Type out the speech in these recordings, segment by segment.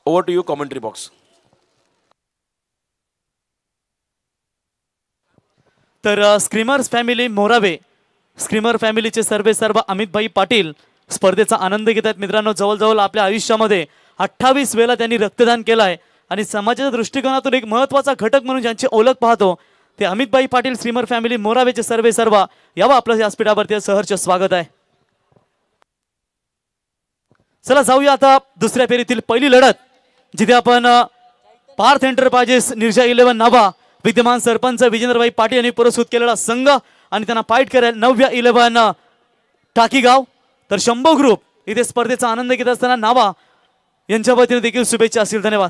Over to you commentary box. तर screamers family Morawe, screamer फॅमिलीचे सर्व अमितभाई पाटील स्पर्धेचा आनंद घेत आहेत. मित्रांनो, जवळजवळ आपल्या आयुष्यामध्ये 28 वेळा त्यांनी रक्तदान केलं आहे आणि समाजाच्या दृष्टिकोनातून एक महत्त्वाचा घटक म्हणून ज्यांची ओळख पाहतो ते अमितभाई पाटील स्क्रीमर फॅमिली मोरावेचे सर्व यावं आपलं व्यासपीठावरती सहर्ष स्वागत आहे. चला जाऊया आता दुसऱ्या फेरीतील पहिली लढत, जिथे आपण पार्थ एंटरप्राइजेस निर्जा 11 नावा विद्यमान सरपंच विजेंद्रभाई पाटील यांनी पुरस्कृत केलेला संघ आणि त्यांना फाईट करेल नव्या 11 टाकीगाव. तर शंभो ग्रुप इथे स्पर्धेचा आनंद घेत असताना नावा यांच्या वतीने देखील शुभेच्छा असतील. धन्यवाद.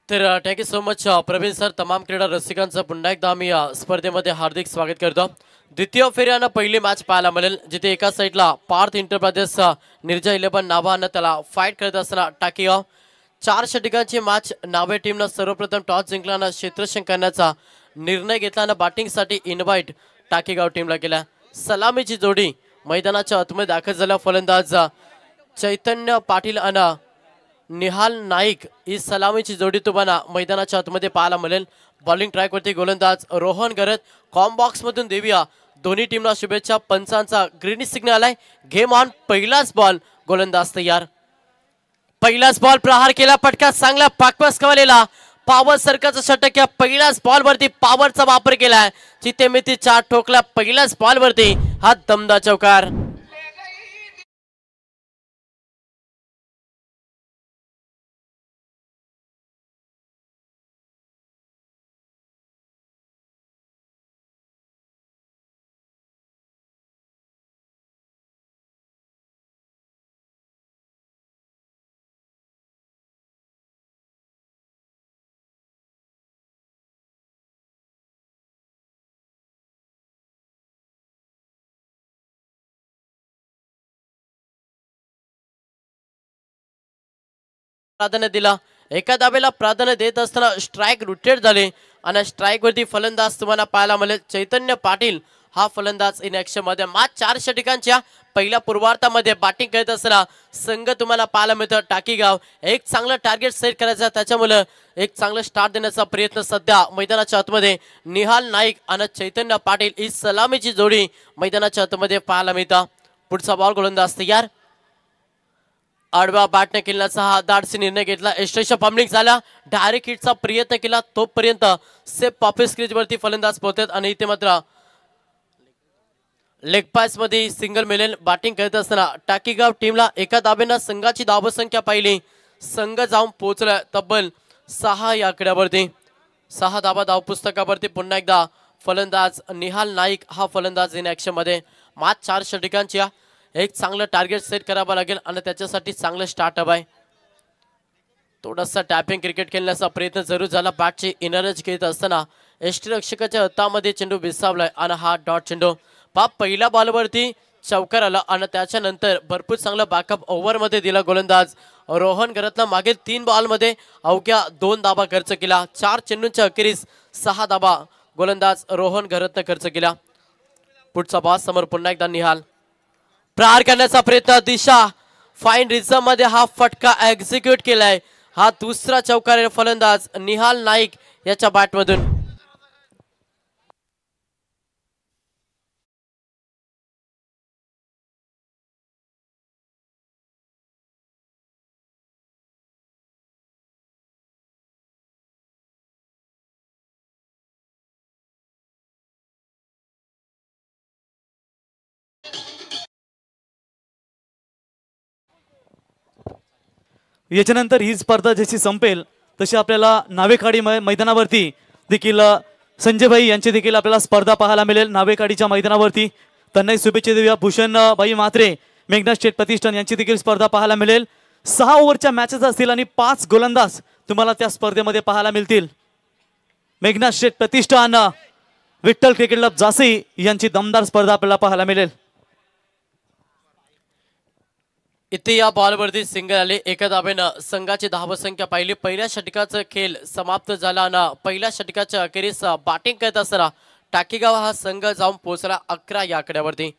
तर thank you so much Praveen sir. तमाम क्रीडा रसिकांचं पुन्हा एकदा आम्ही स्पर्धेमध्ये हार्दिक स्वागत करतो. द्वितीय फेऱ्यानं पहिली मॅच पाहायला मिळेल, जिथे एका साईडला पार्थ एंटरप्राइजेस निर्जा 11 नावानं त्याला फाईट करत असताना टाकीगाव. 4 षटकांची मॅच. नावे टीमनं सर्वप्रथम टॉस जिंकल्यानं क्षेत्ररक्षण करण्याचा निर्णय घेतल्यानं बॅटिंगसाठी इन्व्हाइट टाकीगाव टीमला केला. सलामीची जोडी मैदानाच्या आतमध्ये दाखल झाल्या. फलंदाज चैतन्य पाटील आणि निहाल नाईक ही सलामीची जोडी तुम्हाला मैदानाच्या आतमध्ये पाहायला मिळेल. बॉलिंग ट्रॅकवरती गोलंदाज रोहन गरत. कॉम बॉक्स मधून देऊया दोन्ही टीमला शुभेच्छा. पंचांचा ग्रीन सिग्नल आलाय. Game on. पहिलाच बॉल. गोलंदाज तयार. पहिलाच बॉल. प्रहार केला. फटका चांगला पाकवास कवलेला. पॉवर सरकारचा षटक. या पहिल्याच बॉल वरती पॉवरचा वापर केलाय. जिथे मिती 4 ठोकला पहिल्याच बॉल वरती. हा दमदार चौकार. प्राधान्य दिला. एका दाबेला प्राधान्य देत असताना स्ट्राइक रोटेट झाले आणि स्ट्राइक वरती फलंदाज तुम्हाला पाहायला मिळेल चैतन्य पाटील. हा फलंदाज इन ऍक्शन मध्ये. मॅच 4 षटकांच्या पहिल्या पूर्वार्धामध्ये बॅटिंग करत असताना संघ तुम्हाला पाहायला मिळतं टाकीगाव. एक चांगलं टार्गेट सेट करायचं, त्याच्यामुळे एक चांगलं स्टार्ट देण्याचा प्रयत्न सध्या मैदानाच्या आतमध्ये निहाल नाईक आणि चैतन्य पाटील ही सलामीची जोडी मैदानाच्या आतमध्ये पाहायला मिळतं. पुढचा बॉल. गोलंदाज तयार. आडवा बॅटने केल्याचा हा धाडसी निर्णय घेतला. एस्ट्रेशा पम्पलिंग झाला. डायरेक्ट हिटचा प्रयत्न केला तोपर्यंत सेफ पॉपिस क्रीज वरती फलंदाज पोहोचतात आणि इथे मात्र लेग पास मध्ये सिंगल मिळेल. बॅटिंग करत असताना टाकीगाव टीमला एका दाबेनं संघाची धावसंख्या पाहिली. संघ जाऊन पोहोचला तब्बल 6 या आकड्यावरती. 6 धाबा धावपुस्तकावरती. पुन्हा एकदा फलंदाज निहाल नाईक हा फलंदाज इन ऍक्शन मध्ये. मॅच 4 षटकांची. एक चांगलं टार्गेट सेट करावं लागेल आणि त्याच्यासाठी चांगलं स्टार्टअप आहे. थोडासा टॅपिंग क्रिकेट खेळण्याचा प्रयत्न जरूर झाला. बॅटची इनरज घेत असताना यष्टीरक्षकाच्या हातामध्ये चेंडू विसावलाय आणि हा डॉट चेंडू. पहिल्या बॉलवरती चौकार आला आणि त्याच्यानंतर भरपूर चांगला बॅकअप ओव्हरमध्ये दिला गोलंदाज रोहन गरतला. मागील 3 बॉलमध्ये अवघ्या 2 धाबा खर्च केला. 4 चेंडूंच्या अखेरीस 6 धाबा गोलंदाज रोहन गरतनं खर्च केला. पुढचा बॉल समोर. पुन्हा एकदा निहाल. प्रहार करण्याचा प्रयत्न. दिशा फाईन रिझम मध्ये हा फटका एक्झिक्यूट केलाय. हा दुसरा चौकार फलंदाज निहाल नाईक याच्या बॅटमधून. याच्यानंतर ही स्पर्धा जशी संपेल तशी आपल्याला नावेकाडी मैदानावरती देखील संजयभाई यांची देखील आपल्याला स्पर्धा पाहायला मिळेल. नावेकाडीच्या मैदानावरती त्यांनाही शुभेच्छा देऊया. भूषण भाई म्हात्रे मेघना स्टेट प्रतिष्ठान यांची देखील स्पर्धा पाहायला मिळेल. 6 ओव्हरच्या मॅचेस असतील आणि 5 गोलंदाज तुम्हाला त्या स्पर्धेमध्ये पाहायला मिळतील. मेघना स्टेट प्रतिष्ठान विठ्ठल क्रिकेट क्लब जासी यांची दमदार स्पर्धा आपल्याला पाहायला मिळेल. इथे या बॉलवरती सिंगल आले. एका धाबेनं संघाची धावसंख्या पाहिली. पहिल्या षटकाचा खेळ समाप्त झाला आणि पहिल्या षटकाच्या अखेरीस बॅटिंग करत असताना टाकीगाव हा संघ जाऊन पोहोचला 11 या आकड्यावरती.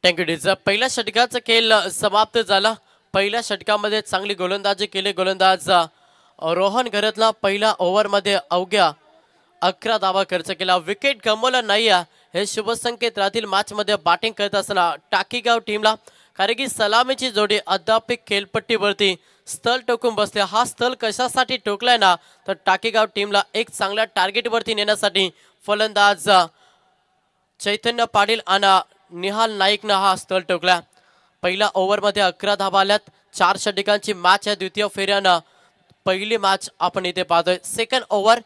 थँक्यू डीज. पहिल्या षटकाचा खेळ समाप्त झाला. पहिल्या षटकामध्ये चांगली गोलंदाजी केली गोलंदाज रोहन घरतला. पहिल्या ओव्हरमध्ये अवघ्या 11 धावा खर्च केला. विकेट गमवला नाही हे शुभ संकेत राहतील मॅचमध्ये बॅटिंग करत असताना टाकीगाव टीमला. कारण की सलामीची जोडी अद्याप खेळपट्टीवरती स्थल टोकून बसले. हा स्थल कशासाठी टोकलाय ना तर टाकीगाव टीमला एक चांगल्या टार्गेटवरती नेण्यासाठी फलंदाज चैतन्य पाटील आणि निहाल नाईकनं हा स्थल टोकला. पहिल्या ओव्हरमध्ये 11 धावा आल्यात. 4 षटकांची मॅच आहे. द्वितीय फेऱ्यानं पहिली मॅच आपण इथे पाहतोय. सेकंड ओव्हर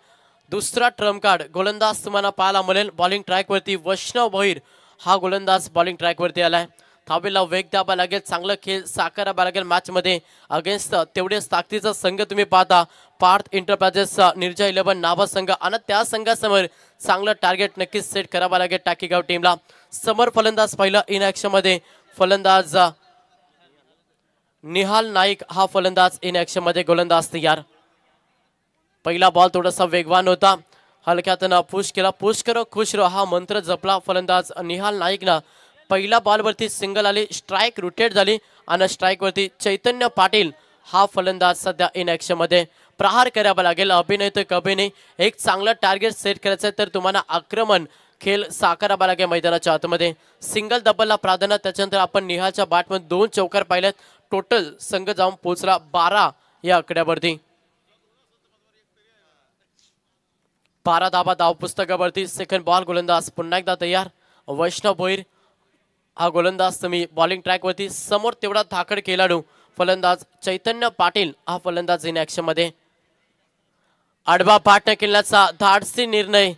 दुसरा ट्रम्प कार्ड गोलंदाज तुम्हाला पाहायला मिळेल. बॉलिंग ट्रॅकवरती वैष्णव भोईर हा गोलंदाज बॉलिंग ट्रॅकवरती आलाय. धावेला वेग द्यावा लागेल. चांगलं खेळ साकारावा लागेल मॅचमध्ये. अगेन्स्ट तेवढेच ताकदीचा संघ तुम्ही पाहता पार्थ एंटरप्राइजेसचा निर्जा 11 नावा संघ आणि त्या संघासमोर चांगलं टार्गेट नक्कीच सेट करावं लागेल टाकीगाव टीमला. समोर फलंदाज पहिला इन ऍक्शन मध्ये फलंदाज निहाल नाईक हा फलंदाज इन ऍक्शन मध्ये गोलंदाज तयार. पहिला बॉल थोडासा वेगवान होता. हलक्यातनं पुश केला. पुश करो खुश रहो हा मंत्र जपला फलंदाज निहाल नाईकनं. पहिल्या बॉलवरती सिंगल आली. स्ट्राईक रोटेट झाली आणि स्ट्राईक वरती चैतन्य पाटील हा फलंदाज सध्या इन ऍक्शन मध्ये. प्रहार करावा लागेल. अभिनय तर कभी नाही. एक चांगलं टार्गेट सेट करायचं तर तुम्हाला आक्रमण खेळ साकारावा लागेल मैदानाच्या आतमध्ये. सिंगल डबलला प्राधान्य. त्याच्यानंतर आपण निहालच्या बॅटमध्ये 2 चौकार पाहिल्यात. टोटल संघ जाऊन पोहोचला 12 या आकड्यावरती. 12 धावा धाव पुस्तकावरती. सेकंड बॉल गोलंदाज पुन्हा एकदा तयार. वैष्णव भोईर हा गोलंदाज तुम्ही बॉलिंग ट्रॅकवरती. समोर तेवढा धाकड खेळाडू फलंदाज चैतन्य पाटील हा फलंदाज इन ऍक्शन मध्ये. आडवा पाठ केल्याचा धाडसी निर्णय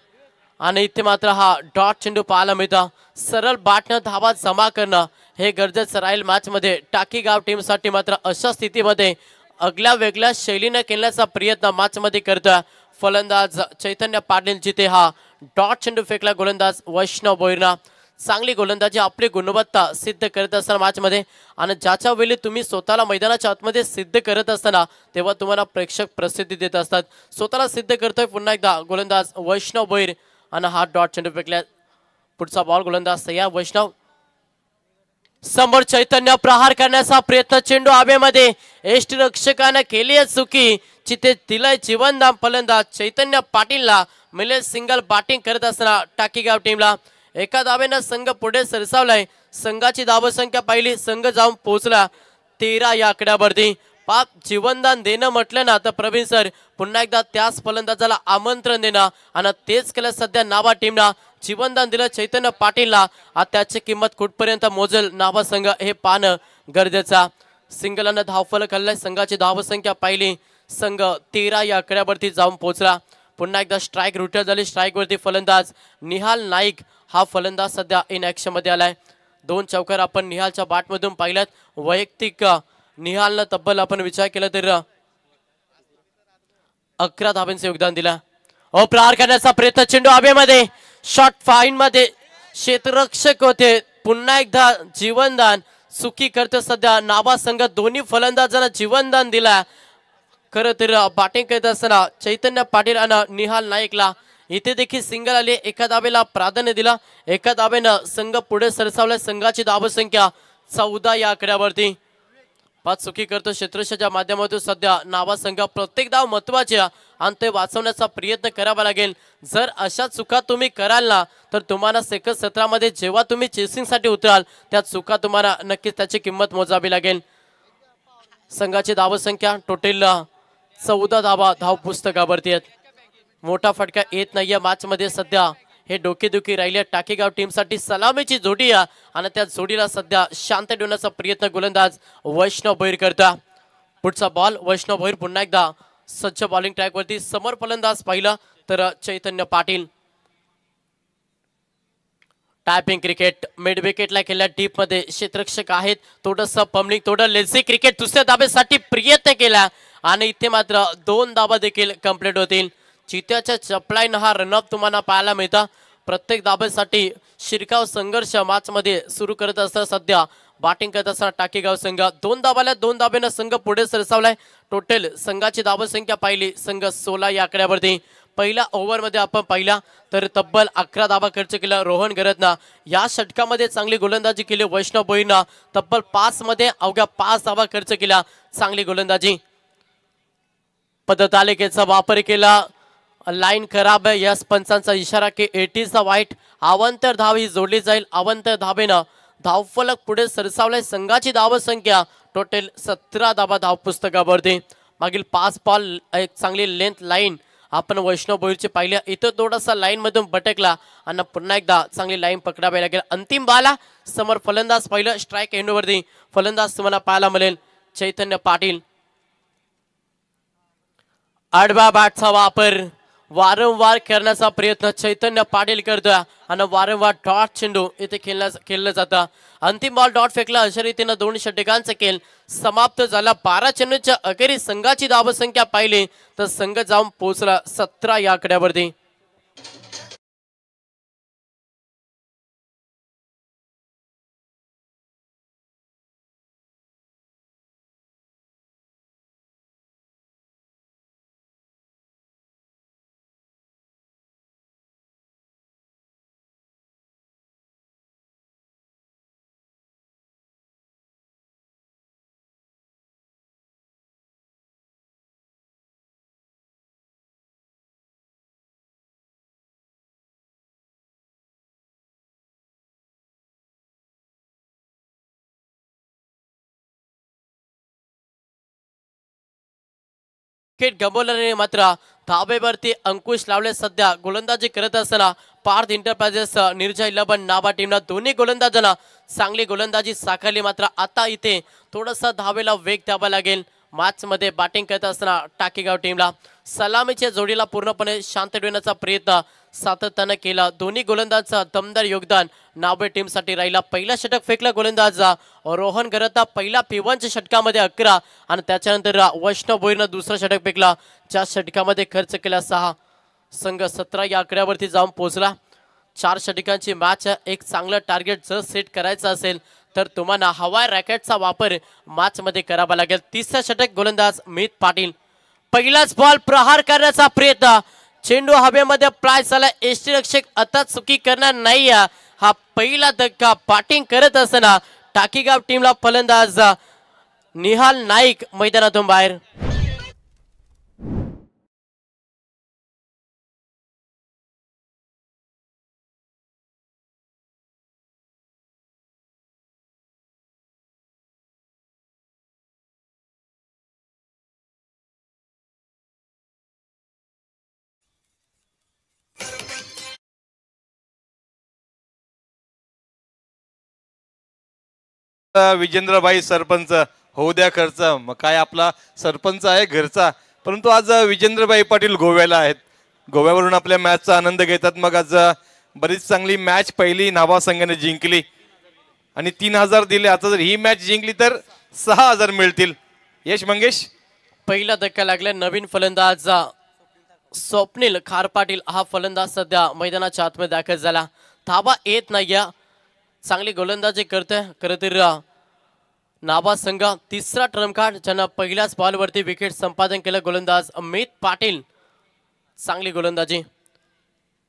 आणि इथे मात्र हा डॉट चेंडू पाहायला मिळता. सरळ बॅटनं धावा जमा करणं हे गरजेचं राहील मॅच मध्ये. टाकीगाव टीम साठी मात्र अशा स्थितीमध्ये अगल्या वेगळ्या शैलीने खेळण्याचा प्रयत्न मॅच मध्ये करतोय फलंदाज चैतन्य पाटील. जिथे हा डॉट चेंडू फेकला गोलंदाज वैष्णव भोईरना. चांगली गोलंदाजी आपली गुणवत्ता सिद्ध करत असताना मॅच मध्ये आणि ज्याच्या वेळी तुम्ही स्वतःला मैदानाच्या आतमध्ये सिद्ध करत असताना तेव्हा तुम्हाला प्रेक्षक प्रसिद्धी देत असतात. स्वतःला सिद्ध करतोय पुन्हा एकदा गोलंदाज वैष्णव भोईर आणि हा डॉट चेंडू फेकला. पुढचा बॉल गोलंदाज तयार. वैष्णव समोर चैतन्य प्रहार करण्याचा प्रयत्न. चेंडू हवेमध्ये. यष्टीरक्षकाने केली आहे चुकी. जिथे दिलंय जीवनदान फलंदाज चैतन्य पाटीलला. मिळेल सिंगल बॅटिंग करत असताना टाकीगाव टीमला. एका धावेनं संघ पुढे सरसावलाय. संघाची धावसंख्या पाहिली. संघ जाऊन पोहोचला 13 या आकड्यावरती. पाप जीवनदान देणं म्हटलं ना तर प्रवीण सर पुन्हा एकदा त्याच फलंदाजाला आमंत्रण देणं आणि तेच केलं सध्या नावा टीमला. जीवनदान दिलं चैतन्य पाटीलला. आता त्याची किंमत कुठपर्यंत मोजेल नावा संघ हे पाहणं गरजेचं. सिंगलानं धावफलक हल्लाय. संघाची धावसंख्या पाहिली. संघ 13 या आकड्यावरती जाऊन पोहोचला. पुन्हा एकदा स्ट्राईक रुटर झाली. स्ट्राईक वरती फलंदाज निहाल नाईक हा फलंदाज सध्या इन ऍक्शन मध्ये आलाय. 2 चौकार आपण निहालच्या बॅटमधून पाहिल्यात. वैयक्तिक निहालनं तब्बल आपण विचार केला तर 11 धावांचे योगदान दिला. प्रहार करण्याचा प्रयत्न. चेंडू हवेमध्ये. शॉट फाईन मध्ये क्षेत्ररक्षक होते. पुन्हा एकदा जीवनदान चुकी करतो सध्या नावा संघ. दोन्ही फलंदाजांना जीवनदान दिला. खरं तर बॅटिंग करत असताना चैतन्य पाटील आणि निहाल नाईकला इथे देखील सिंगल आली. एका धावेला प्राधान्य दिला. एका धावेनं संघ पुढे सरसावला. संघाची धावसंख्या 14 या आकड्यावरती. 5 चुकी करतो क्षेत्ररक्षकाच्या माध्यमातून सध्या नावा संघ. प्रत्येक धाव महत्वाची आणि ते वाचवण्याचा प्रयत्न करावा लागेल. जर अशा चुका तुम्ही कराल ना तर तुम्हाला सेकंड सत्रामध्ये जेव्हा तुम्ही चेसिंगसाठी उतराल त्या चुका तुम्हाला नक्कीच त्याची किंमत मोजावी लागेल. संघाची धावसंख्या टोटल 14 धावा धाव पुस्तकावरती आहेत. मोठा फटका येत नाहीये मॅच मध्ये सध्या. हे डोकेदुखी राहिले टाकीगाव टीम साठी. सलामीची जोडी आणि त्या जोडीला सध्या शांत ठेवण्याचा प्रयत्न गोलंदाज वैष्णव भोईर करता. पुढचा बॉल वैष्णव भोईर पुन्हा एकदा सज्ज बॉलिंग ट्रॅक वरती. समोर फलंदाज पाहिला तर चैतन्य पाटील. टायपिंग क्रिकेट मिड विकेटला केल्या डीप मध्ये क्षेत्ररक्षक आहेत. थोडंसं पम्लिंग थोडं लेझी क्रिकेट. दुसऱ्या धाबेसाठी प्रयत्न केला आणि इथे मात्र 2 धाबा देखील कंप्लीट होतील. चित्याच्या चपलाईन हा रनअप तुम्हाला पाहायला मिळता. प्रत्येक धाबेसाठी शिरकाव संघर्ष मॅच मध्ये सुरू करत असता सध्या बॅटिंग करत असताना टाकेगाव संघ 2 धाबाला 2 धाब्यानं संघ पुढे सरसावलाय. टोटल संघाची धावसंख्या पाहिली संघ 16 या आकड्यावरती. पहिल्या ओव्हरमध्ये आपण पाहिला तर तब्बल 11 धाबा खर्च केला रोहन गरजनं. या षटकामध्ये चांगली गोलंदाजी केली वैष्णव भोईरनं. तब्बल 5 मध्ये अवघ्या 5 धाबा खर्च केला. चांगली गोलंदाजी पद्धतालिकेचा वापर केला. लाईन खराब आहे. यस पंचांचा इशारा की 80चा वाईट. अवांतर धाव ही जोडली जाईल. अवांतर धाबेनं धावफलक पुढे सरसावलाय. संघाची धावसंख्या टोटल 17 धाबा धाव पुस्तकावरती. मागील 5 बॉल एक चांगली लेंथ लाईन आपण वैष्णव भोईरचे पाहिले. इथं थोडासा लाईन मधून भटकला आणि पुन्हा एकदा चांगली लाईन पकडावी लागेल. अंतिम बाला समोर फलंदाज पाहिलं स्ट्राईक एंडवरती फलंदाज तुम्हाला पाहायला मिळेल चैतन्य पाटील. आडव्या बॅटचा वापर वारंवार करण्याचा प्रयत्न चैतन्य पाटील करतोय आणि वारंवार डॉट चेंडू इथे खेळलं जातं. अंतिम बॉल डॉट फेकला. अशा रीतीनं 2 षटकांचा खेळ समाप्त झाला. 12 चेंडूच्या अखेरीस संघाची धावसंख्या पाहिली तर संघ जाऊन पोहोचला 17 या आकड्यावरती. विकेट गमावल्याने मात्र धाबेवरती अंकुश लावले. सध्या गोलंदाजी करत असताना पार्थ एंटरप्राइजेस निर्जय 11 नाबा टीमला दोन्ही गोलंदाजांना चांगली गोलंदाजी साकारली. मात्र आता इथे थोडासा धावेला वेग द्यावा लागेल. मॅच मध्ये बॅटिंग करत असताना टाकेगाव टीमला सलामीच्या जोडीला पूर्णपणे शांत ठेवण्याचा प्रयत्न सातत्याने केला. दोन्ही गोलंदाजांचा दमदार योगदान नाबे टीमसाठी राहिला. पहिला षटक फेकला गोलंदाज रोहन गरता. पहिला P1 षटकामध्ये 11 आणि त्याच्यानंतर वैष्णव भोईरनं दुसरा षटक फेकला. ज्या षटकामध्ये खर्च केला 6. संघ 17 या आकड्यावरती जाऊन पोहोचला. 4 षटकांची मॅच. एक चांगलं टार्गेट जर सेट करायचं असेल तर तुम्हाला हवाई रॅकेटचा वापर मॅच मध्ये करावा लागेल. तिसरा षटक गोलंदाज मित पाटील. पहिलाच बॉल प्रहार करण्याचा प्रयत्न. चेंडू हवेमध्ये प्लाय झाला. यष्टीरक्षक आता चुकी करणार नाही. हा पहिला धक्का. बॅटिंग करत असताना टाकेगाव टीमला फलंदाज निहाल नाईक मैदानातून बाहेर. विजेंद्रभाई सरपंच होऊ द्या खर्च. मग काय आपला सरपंच आहे घरचा. परंतु आज विजेंद्रभाई पाटील गोव्याला आहेत. गोव्यावरून आपल्या मॅचचा आनंद घेतात. मग आज बरीच चांगली मॅच पहिली नाभा संघाने जिंकली आणि 3000 दिले. आता जर ही मॅच जिंकली तर 6000 मिळतील. यश मंगेश. पहिला धक्का लागला. नवीन फलंदाज स्वप्नील खार पाटील हा फलंदाज सध्या मैदानाच्या आतमध्ये दाखल झाला. धाबा येत नाही. चांगली गोलंदाजी करतोय. खरं तर नाभा संघ तिसरा ट्रम्प कार्ड ज्यांना पहिल्याच बॉलवरती विकेट संपादन केलं गोलंदाज अमित पाटील. चांगली गोलंदाजी.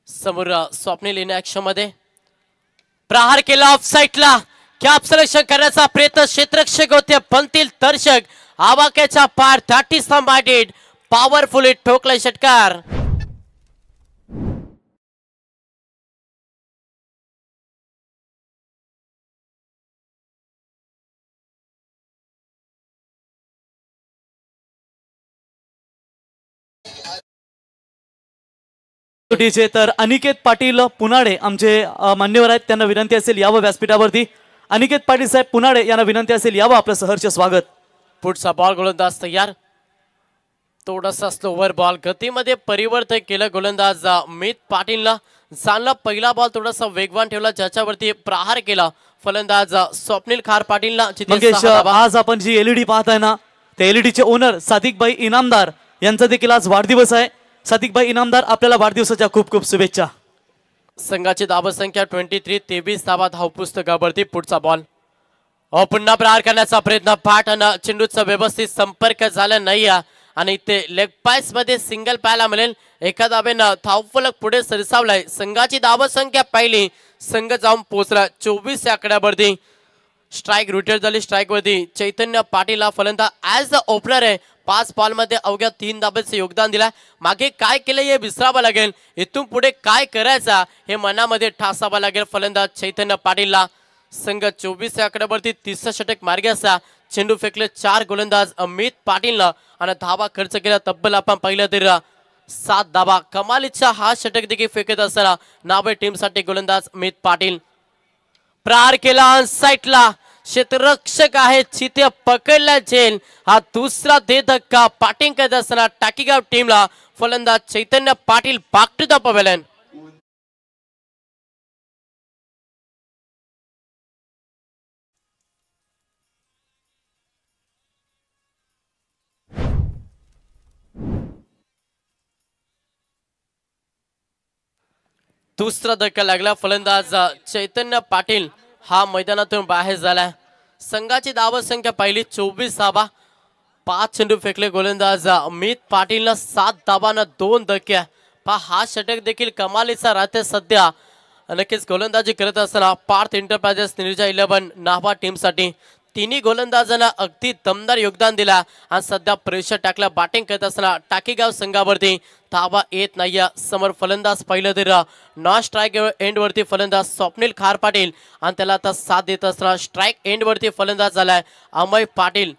समोर स्वप्नील इन ऍक्शन मध्ये प्रहार केला ऑफ साईडला. कॅप सिलेक्शन करण्याचा प्रयत्न क्षेत्ररक्षक होते. पंतील दर्शक आवाक्याच्या पार. दॅट इज द माइटेड पॉवरफुल ठोकला षटकार. तर अनिकेत पाटील पुनाडे आमचे मान्यवर आहेत. त्यांना विनंती असेल यावं व्यासपीठावरती. अनिकेत पाटील साहेब पुनाडे यांना विनंती असेल यावं. आपलं सहर्ष स्वागत. पुढचा बॉल गोलंदाज तयार. थोडासा स्लोवर बॉल. गतीमध्ये परिवर्तन केलं गोलंदाज मित पाटीलला. जाणला पहिला बॉल थोडासा वेगवान ठेवला ज्याच्यावरती प्रहार केला फलंदाज स्वप्नील खार पाटीलला. आज आपण जी एलईडी पाहताय ना त्या एलईडीचे ओनर सादिकभाई इनामदार यांचा देखील आज वाढदिवस आहे. सादिकभाई इनामदार आपल्याला वाढदिवसाच्या खूप खूप शुभेच्छा. संघाची धावसंख्या 23. 23 धावा धावपुस्तकावरती. पुढचा बॉल पुन्हा प्रहार करण्याचा प्रयत्न पाठ आणि चेंडूचा व्यवस्थित संपर्क झाला नाही आणि इथे लेग पास मध्ये सिंगल पाहायला मिळेल. एका धावेनं धावफलक पुढे सरसावलाय. संघाची धावसंख्या पहिली. संघ जाऊन पोहोचला 24 या आकड्यावरती. स्ट्राईक रोटेट झाली. स्ट्राईक वरती चैतन्य पाटील हा फलंदाज ऍज अ ओपनर आहे. 5 बॉल मध्ये अवघ्या 3 धाब्याचे योगदान दिला. मागे काय केलं हे विसरावं लागेल. इथून पुढे काय करायचा हे मनामध्ये ठासावं लागेल फलंदाज चैतन्य पाटीलला. संघ 24 या आकड्यावरती 30 षटक मार्गे असा. चेंडू फेकले 4 गोलंदाज अमित पाटीलनं आणि धावा खर्च केला तब्बल आपण पाहिलं तर 7 धावा. कमालीचा हा षटक देखील फेकत असताना नावे टीमसाठी गोलंदाज अमित पाटील. प्रहार केला साईटला. क्षेत्ररक्षक आहे चिते पकडला जेल. हा दुसरा दे धक्का पाटिंग करत असताना टाकीगाव टीमला फलंदाज Chaitanya Patil back to the pavilion. दुसरा धक्का लागला. फलंदाज चैतन्य पाटील हा मैदानातून बाहेर झाला. संघाची धावसंख्या पहिली 24 धावा. 5 चेंडू फेकले गोलंदाज अमित पाटीलनं 7 धावांना 2 धक्के. हा षटक देखील कमालीचा राहते सध्या. नक्कीच गोलंदाजी करत असताना पार्थ एंटरप्राइजेस निर्जा 11 नाभा टीमसाठी तिन्ही गोलंदाजांना अगदी दमदार योगदान दिला आणि सध्या प्रेशर टाकला. बॅटिंग करत असताना टाकीगाव संघावरती धावा येत नाही. समोर फलंदाज पहिलं तर नॉन स्ट्राईक एंड वरती फलंदाज स्वप्नील खार पाटील आणि त्याला आता साथ देत असताना स्ट्राईक एंड वरती फलंदाज झालाय अमय पाटील.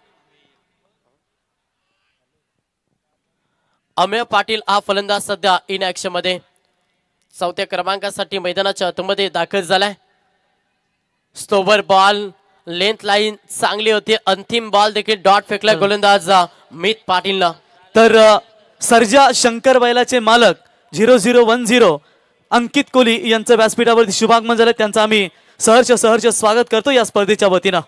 अमय पाटील हा फलंदाज सध्या इन ऍक्शन मध्ये 4थ्या क्रमांकासाठी मैदानाच्या आतमध्ये दाखल झालाय. स्टोवर बॉल लेंथ लाईन चांगली होती. अंतिम बॉल देखील डॉट फेकला गोलंदाज अमित पाटीलनं. तर सर्जा शंकर बैलाचे मालक 0010 अंकित कोहली यांचं व्यासपीठावरती शुभागमन झालं. त्यांचं आम्ही सहर्ष स्वागत करतो या स्पर्धेच्या वतीनं.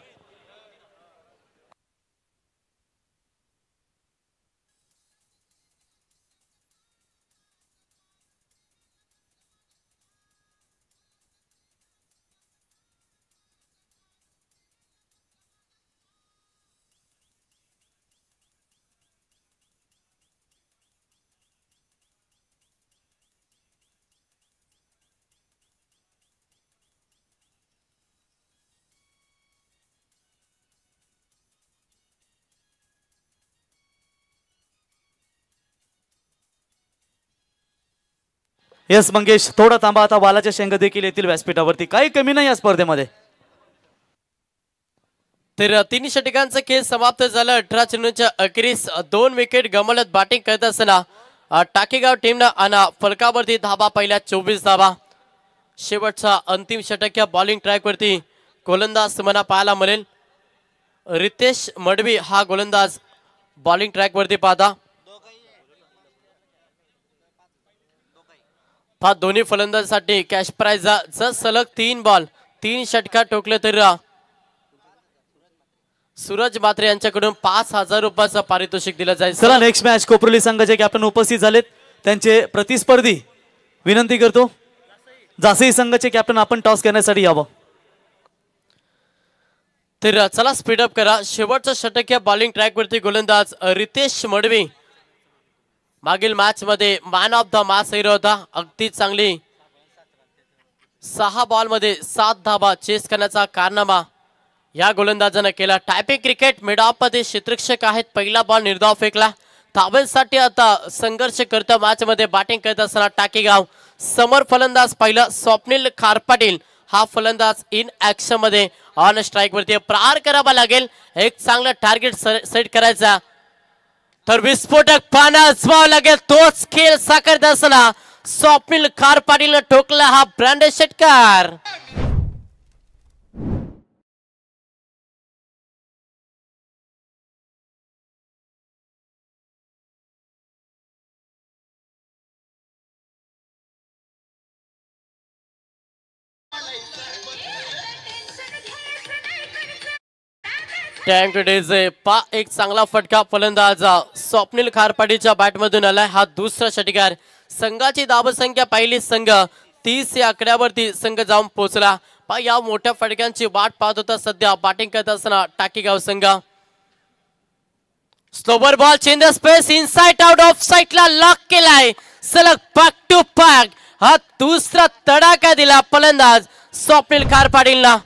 यस मंगेश थोडा थांबा. आता वालाच्या शेंग देखील येतील व्यासपीठावरती. काही कमी नाही या स्पर्धेमध्ये. तर 3 षटकांचा खेळ समाप्त झाला. 18 चेंडूंच्या अखेरीस 2 विकेट गमावत बॅटिंग करत असताना टाकेगाव टीमनं आणि फलकावरती धाबा पहिल्या 24 धाबा. शेवटचा अंतिम षटक या बॉलिंग ट्रॅक वरती गोलंदाज तुम्हाला पाहायला मिळेल. रितेश मडवी हा गोलंदाज बॉलिंग ट्रॅक वरती पाहता. दोन्ही फलंदाजांसाठी कॅश प्राइज सलग 3 बॉल 3 षटका ठोकले तर सूरज मात्रे यांच्याकडून 5000 रुपयाचं पारितोषिक दिलं जाईल. चला नेक्स्ट मॅच कोपरोली संघाचे कॅप्टन उपस्थित झालेत. त्यांचे प्रतिस्पर्धी विनंती करतो जासई संघाचे कॅप्टन आपण टॉस करण्यासाठी यावं. तर चला स्पीडअप करा. शेवटचं षटक या बॉलिंग ट्रॅक वरती गोलंदाज रितेश मडवी मागील मॅच मध्ये मॅन ऑफ द मॅच हिरो होता. अगदी चांगली 6 बॉल मध्ये 7 धाबा चेस करण्याचा कारनामा या गोलंदाजानं केला. टायपिंग क्रिकेट मिड ऑफ मध्ये क्षेत्ररक्षक आहेत. पहिला बॉल निर्धाव फेकला. धावेसाठी आता संघर्ष करता मॅच मध्ये बॅटिंग करत असताना टाकेगाव. समोर फलंदाज पहिला स्वप्नील खार पाटील हा फलंदाज इन ऍक्शन मध्ये ऑन स्ट्राईक वरती. प्रहार करावा लागेल. एक चांगला टार्गेट सेट करायचा तर विस्फोटक पाना आजमावा लागेल. तोच खेळ साकारत असताना स्वप्नील खार पाटील ठोकला हा ब्रँडेड षटकार. टाइम टू डेज एक चांगला फटका फलंदाज स्वप्नील खारपाटीच्या बॅटमधून आलाय. हा दुसरा षटकार. संघाची धावसंख्या पहिली. संघ 30 या आकड्यावरती संघ जाऊन पोहोचला. या मोठ्या फटक्यांची वाट पाहत होता सध्या बॅटिंग करत असताना टाकीगाव संघ. Slower ball change the space inside out of साइडला लॉक केलाय. सलग बॅक टू बॅक हा दुसरा तडाखा दिला फलंदाज स्वप्नील खार पाटीलला.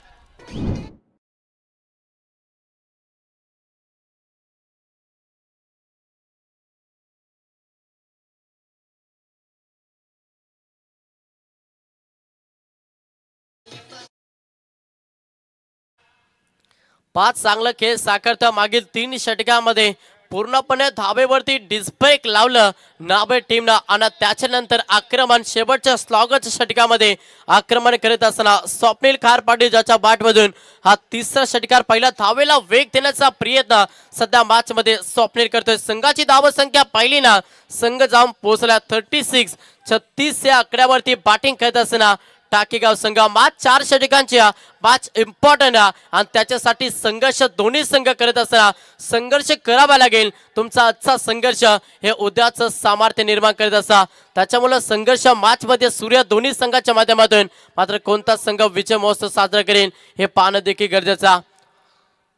पाच चांगलं खेळ साकारता मागील 3 षटकांमध्ये पूर्णपणे धाबेवरती डिस्ब्रेक लावलं नावे टीमला आणि त्याच्यानंतर आक्रमण शेवटच्या स्लॉगच्या षटकामध्ये आक्रमण करत असताना स्वप्नील खार पाटील ज्याच्या बॅटमधून हा तिसरा षटकार पहिला धावेला वेग देण्याचा प्रयत्न सध्या मॅच मध्ये स्वप्नील करतोय. संघाची धावसंख्या पहिली ना संघ जाऊन पोहोचला 36 या आकड्यावरती बॅटिंग करत असताना टाकीगाव संघ. मॅच 4 षटकांची मॅच इम्पॉर्टंट आणि त्याच्यासाठी संघर्ष दोन्ही संघ करत असताना संघर्ष करावा लागेल. तुमचा आजचा संघर्ष हे उद्याचं सामर्थ्य निर्माण करत असता त्याच्यामुळे संघर्ष मॅच मध्ये सूर्य दोन्ही संघाच्या माध्यमातून मात्र कोणता संघ विजय महोत्सव साजरा करेल हे पाहणं देखील गरजेचं.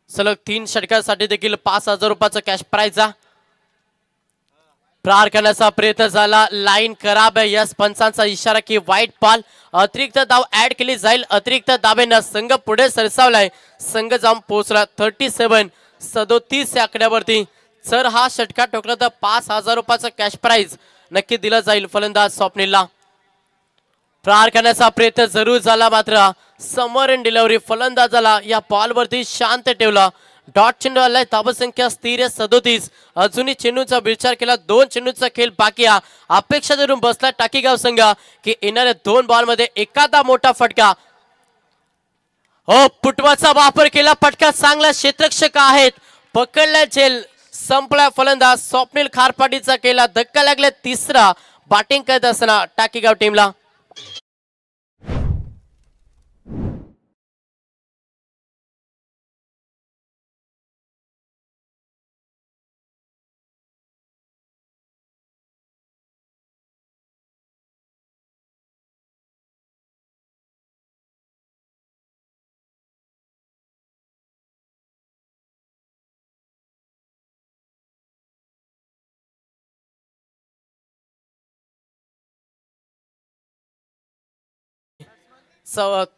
सलग 3 षटकांसाठी देखील 5,000 रुपयाचा कॅश प्राइज प्रहार करण्याचा प्रयत्न झाला. लाईन खराब आहे. यस पंचांचा इशारा की वाईट बॉल अतिरिक्त धाव ऍड केली जाईल. अतिरिक्त धावेनं संघ पुढे सरसावलाय. संघ जाऊन पोहोचला 37 या आकड्यावरती. जर हा षटकार ठोकला तर 5,000 रुपयाचा कॅश प्राइज नक्की दिला जाईल फलंदाज स्वप्नीलला. प्रहार करण्याचा प्रयत्न जरूर झाला मात्र समोर इन डिलिव्हरी फलंदाजाला या बॉलवरती शांत ठेवला. डॉट चेंडू आलाय. धावसंख्या स्थिर 37. अजूनही चेंडूचा विचार केला 2 चेंडूचा खेळ बाकी आहे. अपेक्षा धरून बसला टाकीगाव संघ की येणाऱ्या 2 बॉल मध्ये एखादा मोठा फटका. हो फुटवाचा वापर केला. फटका चांगला क्षेत्ररक्षक आहेत पकडला झेल संपला. फलंदाज स्वप्नील खार पाटीलचा केला धक्का लागला. तिसरा बॅटिंग करत असताना टाकीगाव टीमला.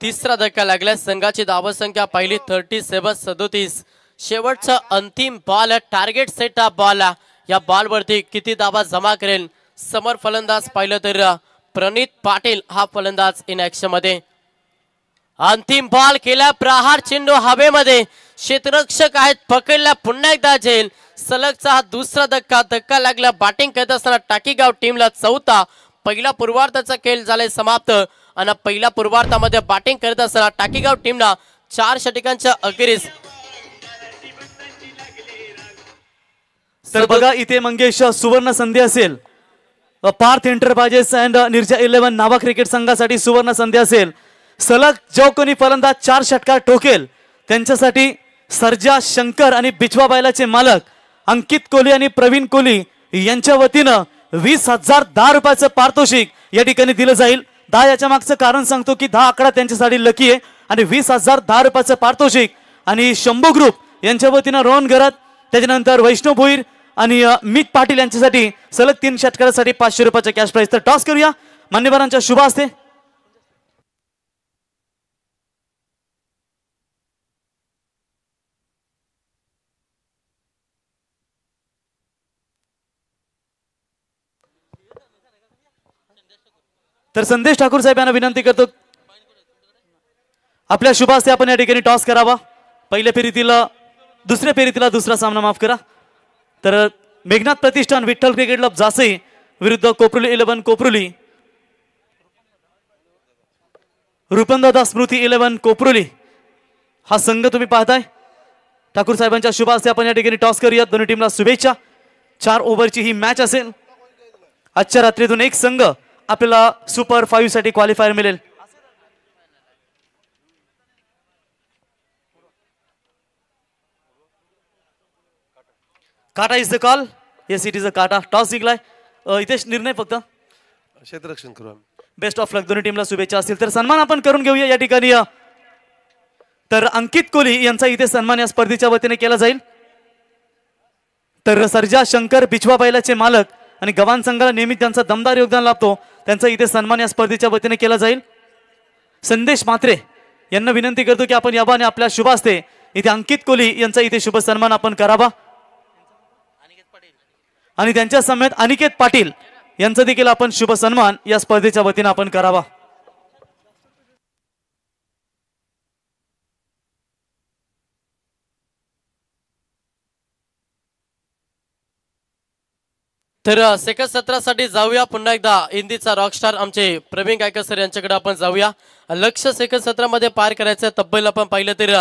तिसरा धक्का लागला. संघाची धावसंख्या पहिली 37. शेवटचा अंतिम बॉल टार्गेट सेट बॉल. या बॉल वरती किती धावा जमा करेल समोर फलंदाज पाहिलं तर प्रणित पाटील हा फलंदाज इन ऍक्शन मध्ये. अंतिम बॉल केला. प्रहार चेंडू हवेमध्ये क्षेत्ररक्षक आहेत पकडला. पुन्हा एकदा झेल. सलगचा हा दुसरा धक्का लागला. बॅटिंग करत असताना टाकीगाव टीमला चौथा. पहिला पूर्वार्धाचा खेळ झालाय समाप्त आणि पहिल्या पूर्वार्धामध्ये बॅटिंग करत असताना टाकीगाव टीमला 4 षटकांच्या अखेरीस. तर बघा इथे मंगेश सुवर्ण संधी असेल. पार्थ एंटरप्राइजेस अँड निर्जा 11 नावा क्रिकेट संघासाठी सुवर्ण संधी असेल. सलग जो कोणी फलंदाज 4 षटकार ठोकेल त्यांच्यासाठी सर्जा शंकर आणि बिचवा बैलाचे मालक अंकित कोहली आणि प्रवीण कोहली यांच्या वतीनं 20,010 रुपयाचं पारितोषिक या ठिकाणी दिलं जाईल. 10 याच्या मागचं कारण सांगतो की 10 आकडा त्यांच्यासाठी लकी आहे आणि 20,010 रुपयाचं पारितोषिक. आणि शंभू ग्रुप यांच्या वतीनं रोहन गरत त्याच्यानंतर वैष्णव भोईर आणि मीत पाटील यांच्यासाठी सलग 3 षटकारासाठी 500 रुपयाचं कॅश प्राइज. तर टॉस करूया मान्यवरांच्या शुभ हस्ते. तर संदेश ठाकूर साहेब यांना विनंती करतो आपल्या शुभ हस्ते आपण या ठिकाणी टॉस करावा. पहिल्या फेरीतील दुसऱ्या फेरीतील दुसरा सामना माफ करा. तर मेघनाथ प्रतिष्ठान विठ्ठल क्रिकेट क्लब जासई विरुद्ध कोपरुली 11 कोपरुली. रूपंदादा स्मृती 11 कोपरुली हा संघ तुम्ही पाहताय. ठाकूर साहेबांच्या शुभ हस्ते आपण या ठिकाणी टॉस करूया. दोन्ही टीमला शुभेच्छा. 4 ओव्हरची ही मॅच असेल. आजच्या रात्रीतून एक संघ आपल्याला सुपर 5 साठी क्वालिफायर मिळेल. काटा is the call. Yes it is a काटा. टॉस जिंकलाय. इथेच निर्णय फक्त क्षेत्ररक्षण करू आम्ही. Best of luck. दोन्ही टीमला शुभेच्छा असतील. तर सन्मान आपण करून घेऊया या ठिकाणी तर अंकित कोहली यांचा इथे सन्मान या स्पर्धेच्या वतीने केला जाईल. तर सर्जा शंकर बिचवा बैलाचे मालक आणि गव्हाण संघाला नेहमी त्यांचा दमदार योगदान लाभतो, त्यांचा इथे सन्मान या स्पर्धेच्या वतीने केला जाईल. संदेश म्हात्रे यांना विनंती करतो की आपण याबाने आपल्या शुभ हस्ते इथे अंकित कोहली यांचा इथे शुभ सन्मान आपण करावा. आणि त्यांच्या समेत अनिकेत पाटील यांचा देखील आपण शुभ सन्मान या स्पर्धेच्या वतीने आपण करावा. तर सेकंड सत्रासाठी जाऊया पुन्हा एकदा हिंदीचा रॉकस्टार आमचे प्रवीण गायकर सर यांच्याकडे आपण जाऊया. लक्ष सेकंड सत्रामध्ये पार करायचं तब्बल आपण पाहिलं तर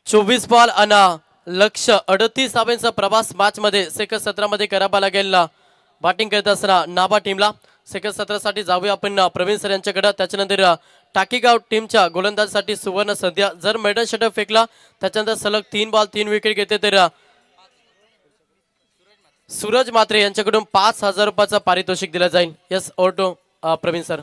24 बॉल आणि लक्ष 38 धावांचा प्रवास मॅच मध्ये सेकंड सत्रामध्ये करावा लागेल. बॅटिंग करत असताना नाभा टीमला सेकंड सत्रासाठी जाऊया आपण प्रवीण सर यांच्याकडे. त्याच्यानंतर टाकीगाव टीमच्या गोलंदाजीसाठी सुवर्ण सध्या जर मेडल षटक फेकला त्याच्यानंतर सलग 3 बॉल 3 विकेट घेते तर सूरज मात्रे यांच्याकडून 5,000 रुपयाचं पारितोषिक दिलं जाईल. यस ओटो प्रवीण सर.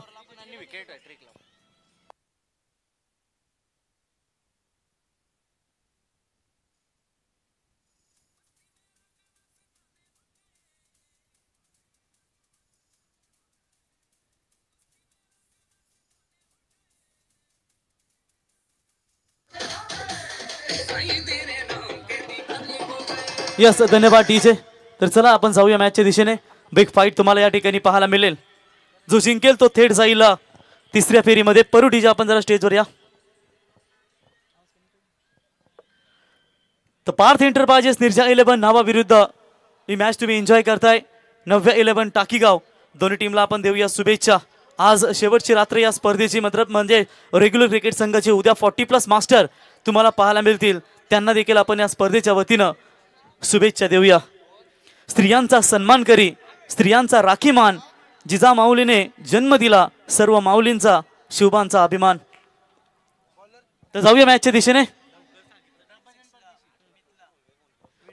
यस धन्यवाद डीजे. तर चला आपण जाऊया मॅचच्या दिशेने. बिग फाईट तुम्हाला या ठिकाणी पाहायला मिळेल. जो जिंकेल तो थेट जाईल तिसऱ्या फेरीमध्ये. परू डीजे आपण जरा स्टेजवर या. तर पार्थ एंटरप्राइजेस निर्जा 11 नावा विरुद्ध ही मॅच तुम्ही एन्जॉय करताय. नव्या 11 टाकीगाव दोन्ही टीमला आपण देऊया शुभेच्छा. आज शेवटची रात्र या स्पर्धेची म्हणजे रेग्युलर क्रिकेट संघाचे उद्या 40+ मास्टर तुम्हाला पाहायला मिळतील. त्यांना देखील आपण या स्पर्धेच्या वतीनं शुभेच्छा देऊया. स्त्रियांचा सन्मान करी, स्त्रियांचा राखीमान, जिजा माऊलीने जन्म दिला, सर्व माऊलींचा शिवबांचा अभिमान. तर जाऊया मॅचच्या दिशेने.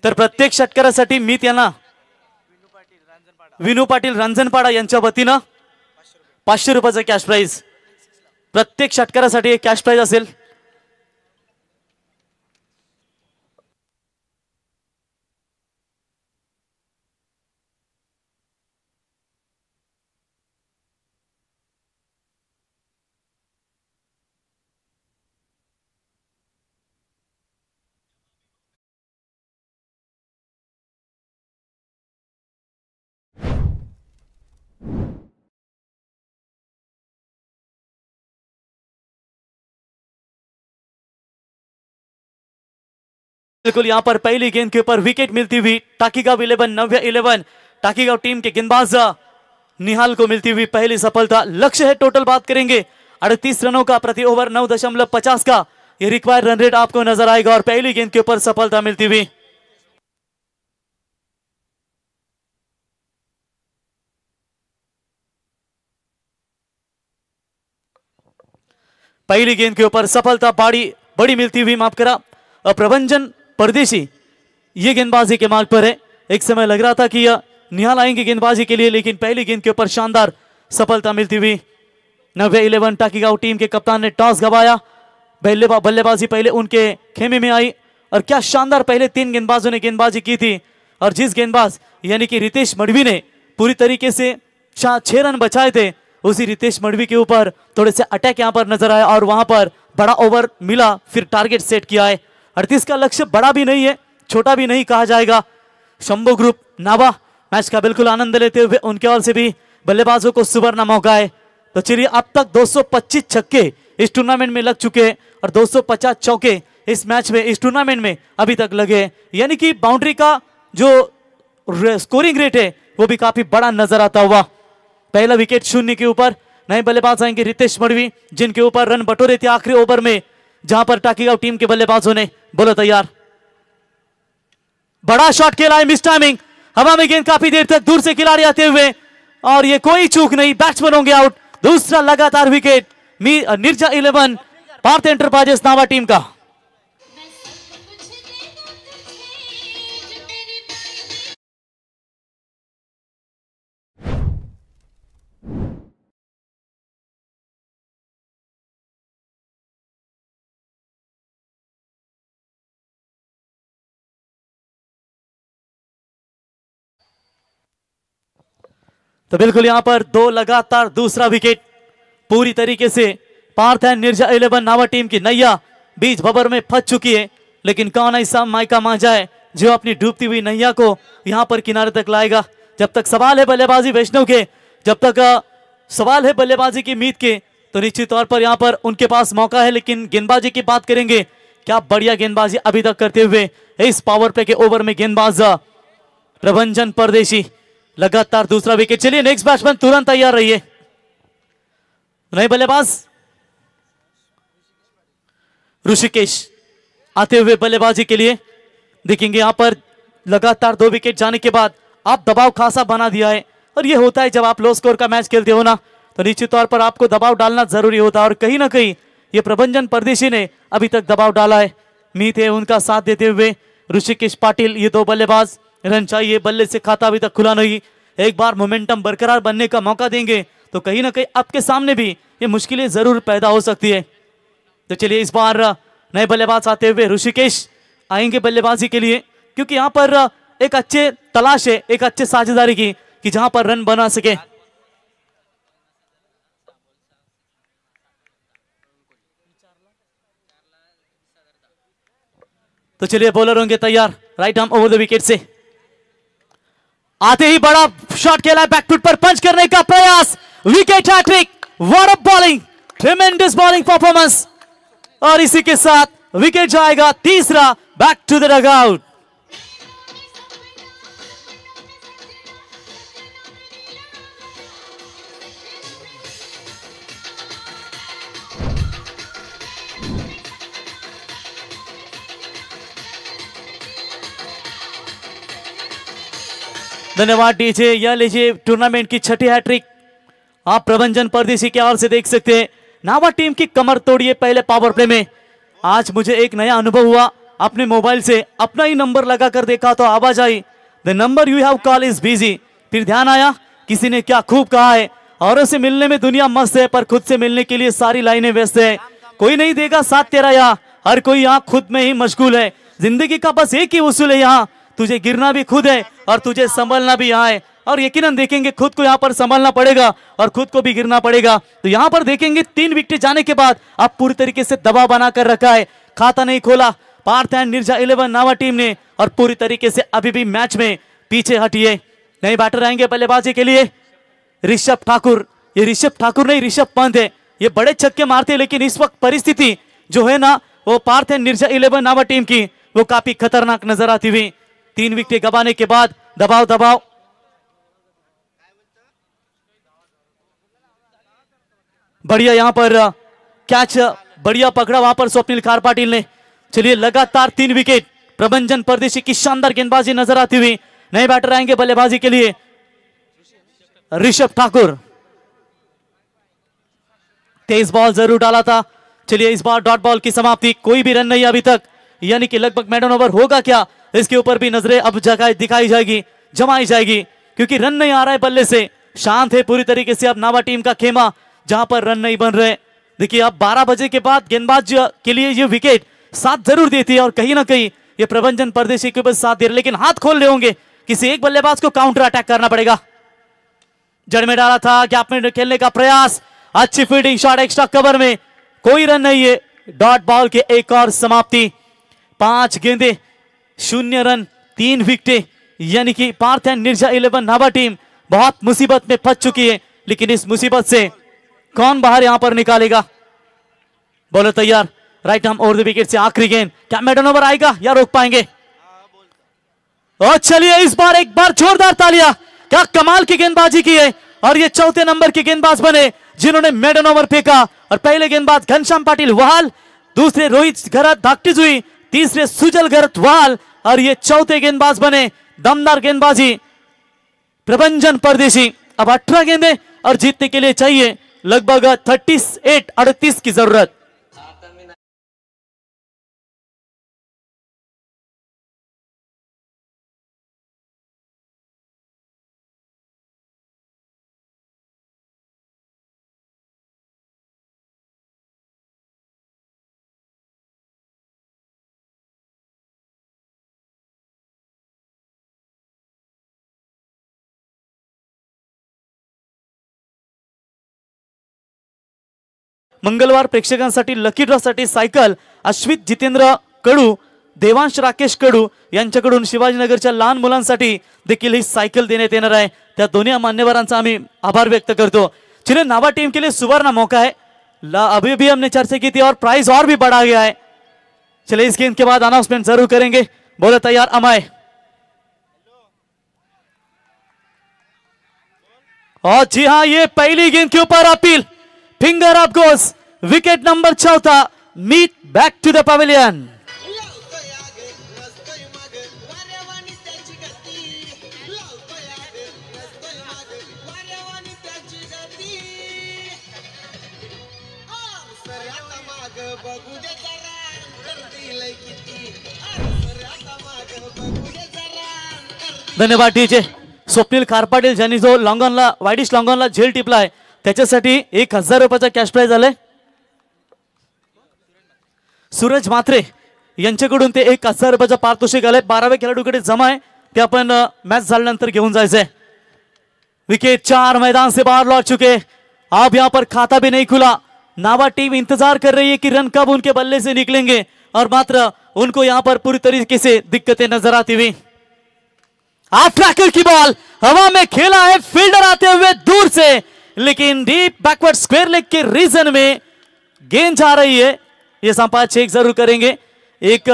तर प्रत्येक षटकारासाठी मी त्यांना विनू पाटील रांजणपाडा यांच्या वतीनं 500 रुपयाचं कॅश प्राइज. प्रत्येक षटकारासाठी एक कॅश प्राइज असेल. बिल्कुल यहाँ पर पहली गेंद के ऊपर विकेट मिलती हुई टाकीगांव 11 नव्या 11 टाकीगांव टीम के गेंदबाज निहाल को मिलती हुई पहली सफलता. लक्ष्य है टोटल बात करेंगे 38 रनों का प्रति ओवर 9.50 का ये रिक्वायर्ड रन रेट आपको नजर आएगा और पहली गेंद के ऊपर सफलता मिलती हुई. पहली गेंद के ऊपर सफलता बड़ी मिलती हुई, माफ करा, प्रभंजन परदेशी ये गेंदबाजी के मार्ग पर है. एक समय लग रहा था कि यह निहाल आएंगे गेंदबाजी के लिए, लेकिन पहली गेंद के ऊपर शानदार सफलता मिलती हुई. नव्या 11 टाकीगांव टीम के कप्तान ने टॉस गवाया. बल्लेबाजी पहले उनके खेमे में आई और क्या शानदार पहले 3 गेंदबाजों ने गेंदबाजी की थी. और जिस गेंदबाज यानी कि रितेश मडवी ने पूरी तरीके से 6 रन बचाए थे, उसी रितेश मडवी के ऊपर थोड़े से अटैक यहां पर नजर आया और वहां पर बड़ा ओवर मिला, फिर टारगेट सेट किया है. 38 का लक्ष्य बड़ा भी नहीं है, छोटा भी नहीं कहा जाएगा. शंभू ग्रुप नावा मैच का बिल्कुल आनंद लेते हुए उनके ओर से भी बल्लेबाजों को सुवर्ण मौका है. तो चलिए, अब तक 225 छक्के इस टूर्नामेंट में लग चुके हैं और 250 चौके इस मैच में इस टूर्नामेंट में अभी तक लगे. यानी कि बाउंड्री का जो स्कोरिंग रेट है वो भी काफी बड़ा नजर आता हुआ. पहला विकेट 0 के ऊपर. नए बल्लेबाज आएंगे रितेश मडवी, जिनके ऊपर रन बटोरे थे आखिरी ओवर में, जहां पर टाकीगांव टीम के बल्लेबाजों ने. बोलो तैयार. बड़ा शॉट खेला है, मिस टाइमिंग. हवा में गेंद काफी देर तक दूर से खिलाड़ी आते हुए और ये कोई चूक नहीं, बैट्समैन होंगे आउट. दूसरा लगातार विकेट निर्जा 11 पार्थ एंटरप्राइजेस नावा टीम का. तो बिल्कुल यहाँ पर दो लगातार दूसरा विकेट पूरी तरीके से पार्थेन निर्जा 11 नावा टीम की नैया बीच भंवर में फंस चुकी है, लेकिन कौन ऐसा माइका मांझा है जो अपनी डूबती हुई नैया को यहाँ पर किनारे तक लाएगा। जब तक सवाल है बल्लेबाजी वैष्णव के, जब तक सवाल है बल्लेबाजी की मीत के, तो निश्चित तौर पर यहाँ पर उनके पास मौका है। लेकिन गेंदबाजी की बात करेंगे, क्या बढ़िया गेंदबाजी अभी तक करते हुए इस पावर प्ले के ओवर में गेंदबाज प्रभंजन परदेशी। लगातार दूसरा विकेट। चलिए नेक्स्ट बैट्समैन तुरंत तैयार रहिए। नए बल्लेबाज ऋषिकेश आते हुए बल्लेबाजी के लिए देखेंगे। यहां पर लगातार 2 विकेट जाने के बाद आप दबाव खासा बना दिया है, और ये होता है जब आप लो स्कोर का मैच खेलते हो ना, तो निश्चित तौर पर आपको दबाव डालना जरूरी होता है। और कहीं ना कहीं ये प्रभंजन परदेशी ने अभी तक दबाव डाला है। मीत है उनका साथ देते हुए ऋषिकेश पाटिल। ये 2 बल्लेबाज, रन चाहिए, बल्ले से खाता अभी तक खुला नहीं। एक बार मोमेंटम बरकरार बनने का मौका देंगे तो कहीं ना कहीं आपके सामने भी ये मुश्किलें जरूर पैदा हो सकती है। तो चलिए इस बार नए बल्लेबाज आते हुए ऋषिकेश आएंगे बल्लेबाजी के लिए, क्योंकि यहाँ पर एक अच्छे तलाश है, एक अच्छे साझेदारी की, कि जहां पर रन बना सके। तो चलिए बॉलर होंगे तैयार। Right arm over the wicket से आते ही बड़ा शॉट खेला है, बैकफुट पर पंच करने का प्रयास, wicket hat trick. What a bowling, tremendous bowling performance, और इसी के साथ विकेट जाएगा तीसरा। Back to the dugout. धन्यवाद डीजे। यह लीजिए टूर्नामेंट की 6ठी हैट्रिक आप प्रभंजन परदेशी के ओर से देख सकते हैं। नावा टीम की कमर तोड़िए पहले पावर प्ले में। आज मुझे एक नया अनुभव हुआ, अपने मोबाइल से अपना ही नंबर लगाकर देखा तो आवाज आई, the number you have call is busy. फिर ध्यान आया किसी ने क्या खूब कहा है, औरों से मिलने में दुनिया मस्त है पर खुद से मिलने के लिए सारी लाइनें व्यस्त है। कोई नहीं देगा साथ तेरा यहाँ, हर कोई यहाँ खुद में ही मशगूल है। जिंदगी का बस एक ही उसूल है यहाँ, तुझे गिरना भी खुद है और तुझे संभलना भी यहाँ है। और यकीनन देखेंगे खुद को यहाँ पर संभलना पड़ेगा और खुद को भी गिरना पड़ेगा। तो यहाँ पर देखेंगे 3 विकेट जाने के बाद अब पूरी तरीके से दबाव बनाकर रखा है, खाता नहीं खोला पार्थेन निर्जा 11 नावा टीम ने, और पूरी तरीके से अभी भी मैच में पीछे हटी है। नए बैटर आएंगे बल्लेबाजी के लिए ऋषभ ठाकुर। ये ऋषभ ठाकुर नहीं, ऋषभ पंत है। ये बड़े छक्के मारते हैं, लेकिन इस वक्त परिस्थिति जो है ना वो पार्थेन निर्जा 11 नावा टीम की वो काफी खतरनाक नजर आती हुई। 3 विकेट गंवाने के बाद दबाव बढ़िया यहाँ पर कैच बढ़िया पकड़ा वहां पर स्वप्निल खार पाटिल ने। चलिए लगातार 3 विकेट, प्रभंजन परदेशी की शानदार गेंदबाजी नजर आती हुई। नए बैटर आएंगे बल्लेबाजी के लिए ऋषभ ठाकुर। तेज बॉल जरूर डाला था। चलिए इस बार डॉट बॉल की समाप्ति, कोई भी रन नहीं अभी तक, यानी कि लगभग मेडन ओवर होगा क्या, इसके ऊपर भी नजरें अब दिखाई जाएगी, जमाई जाएगी, क्योंकि रन नहीं आ रहा है बल्ले से। शांत है पूरी तरीके से अब नावा टीम का खेमा, जहां पर रन नहीं बन रहे। देखिए अब 12 बजे के बाद गेंदबाज के लिए ये विकेट साथ जरूर देती है, और कहीं ना कहीं ये प्रभंजन परदेशी के ऊपर साथ दे रहे, लेकिन हाथ खोल रहे होंगे। किसी एक बल्लेबाज को काउंटर अटैक करना पड़ेगा। जड़ में डाला था, गैप में खेलने का प्रयास, अच्छी फील्डिंग शॉट, एक्स्ट्रा कवर में, कोई रन नहीं है। डॉट बॉल के एक और समाप्ति, 5 गेंदे 0 रन 3 विकेट, यानी कि पार्थेन निर्जा 11 नावा टीम बहुत मुसीबत में फंस चुकी है। लेकिन इस मुसीबत से कौन बाहर यहां पर निकालेगा। बॉलर तैयार, right arm over the wicket से आखिरी गेंद, क्या मेडन ओवर आएगा या रोक पाएंगे। और चलिए इस बार एक बार जोरदार तालियां, क्या कमाल की गेंदबाजी की है। और ये 4थे नंबर के गेंदबाज बने जिन्होंने मेडन ओवर फेंका। और पहले गेंदबाज घनश्याम पाटिल वहाल, दूसरे रोहित घरत धाकटीज हुई, तीसरे सुजल घरत वहाल, और ये 4थे गेंदबाज बने। दमदार गेंदबाजी प्रभंजन परदेशी। अब 18 गेंदे और जीतने के लिए चाहिए लगभग 38 की जरूरत। मंगळवार प्रेक्षकांसाठी लकी ड्रॉ साठी सायकल अश्वित जितेंद्र कडू, देवांश राकेश कडू यांच्याकडून शिवाजीनगरच्या लहान मुलांसाठी देखील ही सायकल देण्यात येणार आहे। त्या दोन्ही मान्यवरांचा आम्ही आभार व्यक्त करतो। चलिए नावा टीम के लिए सुवर्ण मौका है, अभी भी हमने चर्चा की थी और प्राइस और भी बढ़ा गया है। चलिए इस गेंद के बाद अनाउंसमेंट जरूर करेंगे। बोले तैयार अमय, और जी हाँ ये पहली गेंद के ऊपर appeal, finger up goes, wicket number 4 meet back to the pavilion. धन्यवाद डीजे स्वप्नील खारपाटील ज्यांनी जो लॉंगॉनला वाईडिश लॉंगॉनला झेल टिपलाय त्याच्यासाठी 1000 रुपयाचा कॅश प्राइज आलाय। सूरज मात्रे यांच्याकडून ते 1000 रुपयाचा पारितोषिक आलंय। 12व्या खेळाडूकडे जमा आहे, ते आपण मॅच झाल्यानंतर घेऊन जायचंय। विकेट 4 मैदान से बाहर लौट चुके, अब यहाँ पर खाता भी नहीं खुला। नावा टीम इंतजार कर रही है कि रन कब उनके बल्ले से निकलेंगे और मात्र उनको यहाँ पर पूरी तरीके से दिक्कतें नजर आती हुई। हाफ ट्रैकर की बॉल हवा में खेला है, फील्डर आते हुए दूर से, लेकिन डीप बैकवर्ड स्क्वायर लेग के रीजन में गेंद जा रही है। ये संपाद चेक जरूर करेंगे। एक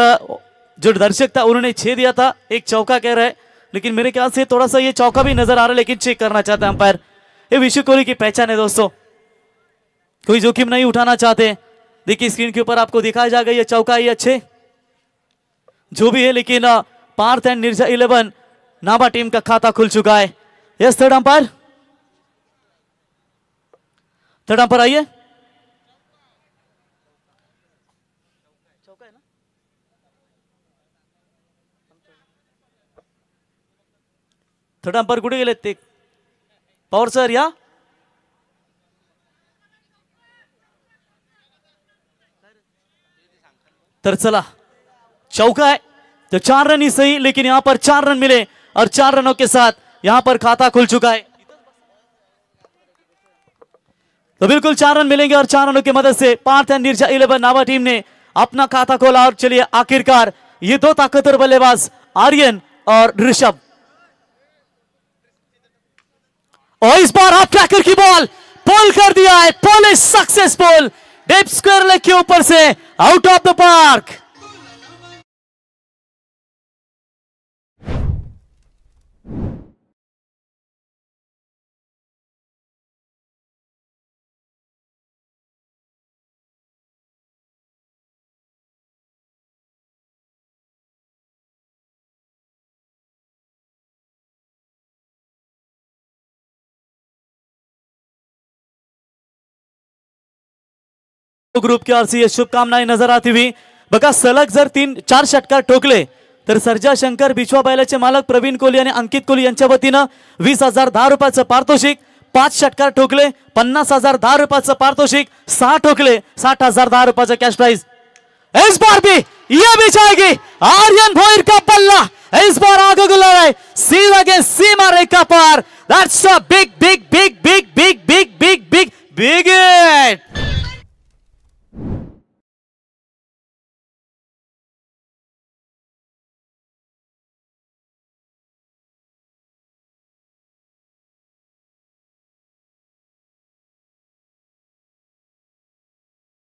जो दर्शक था उन्होंने 6 दिया था, एक चौका कह रहा है, लेकिन मेरे ख्याल से थोड़ा सा ये चौका भी नजर आ रहा है, लेकिन चेक करना चाहते हैं अंपायर। ये विशु कोहली की पहचान है दोस्तों, कोई जोखिम नहीं उठाना चाहते। देखिए स्क्रीन के ऊपर आपको दिखाया जाएगा ये चौका ही अच्छे जो भी है, लेकिन पार्थ एंड निर्जा 11 नाभा टीम का खाता खुल चुका है। Yes third umpire, third umpire आइए। थर्ड अंपायर कुठे गेलेत ते? पवार सर या। तर चला चौका है तो 4 रन ही सही, लेकिन यहां पर 4 रन मिले और 4 रनों के साथ यहां पर खाता खुल चुका है। तो बिल्कुल 4 रन मिलेंगे और 4 रनों की मदद से Parth and Nirja 11 Nawa team ने अपना खाता खोला। और चलिए आखिरकार ये 2 ताकतवर बल्लेबाज आर्यन और ऋषभ, और इस बार हाफ ट्रैकर की बॉल पोल कर दिया है, pull is successful, deep square leg के ऊपर से out of the park. Group की ओर से शुभकामनाएं नजर आती हुई। बघा सलग जर 3-4 षटकार ठोकले तर सर्जा शंकर बिछवा बैलाचे मालक प्रवीण कोहली आणि अंकित कोहली यांच्या वतीनं 20,010 रुपयाचं पारितोषिक, 5 षटकार ठोकले 50,010 रुपयाचं पारितोषिक, 6 ठोकले 60,010 रुपयाचं कॅश प्राइज। इस बार भी ये भी जाएगी आर्यन भोईर का पल्ला, इस बार आगे गुजर रहा है सीधा के सीमा रेखा पार। That's a big big big big big big big big big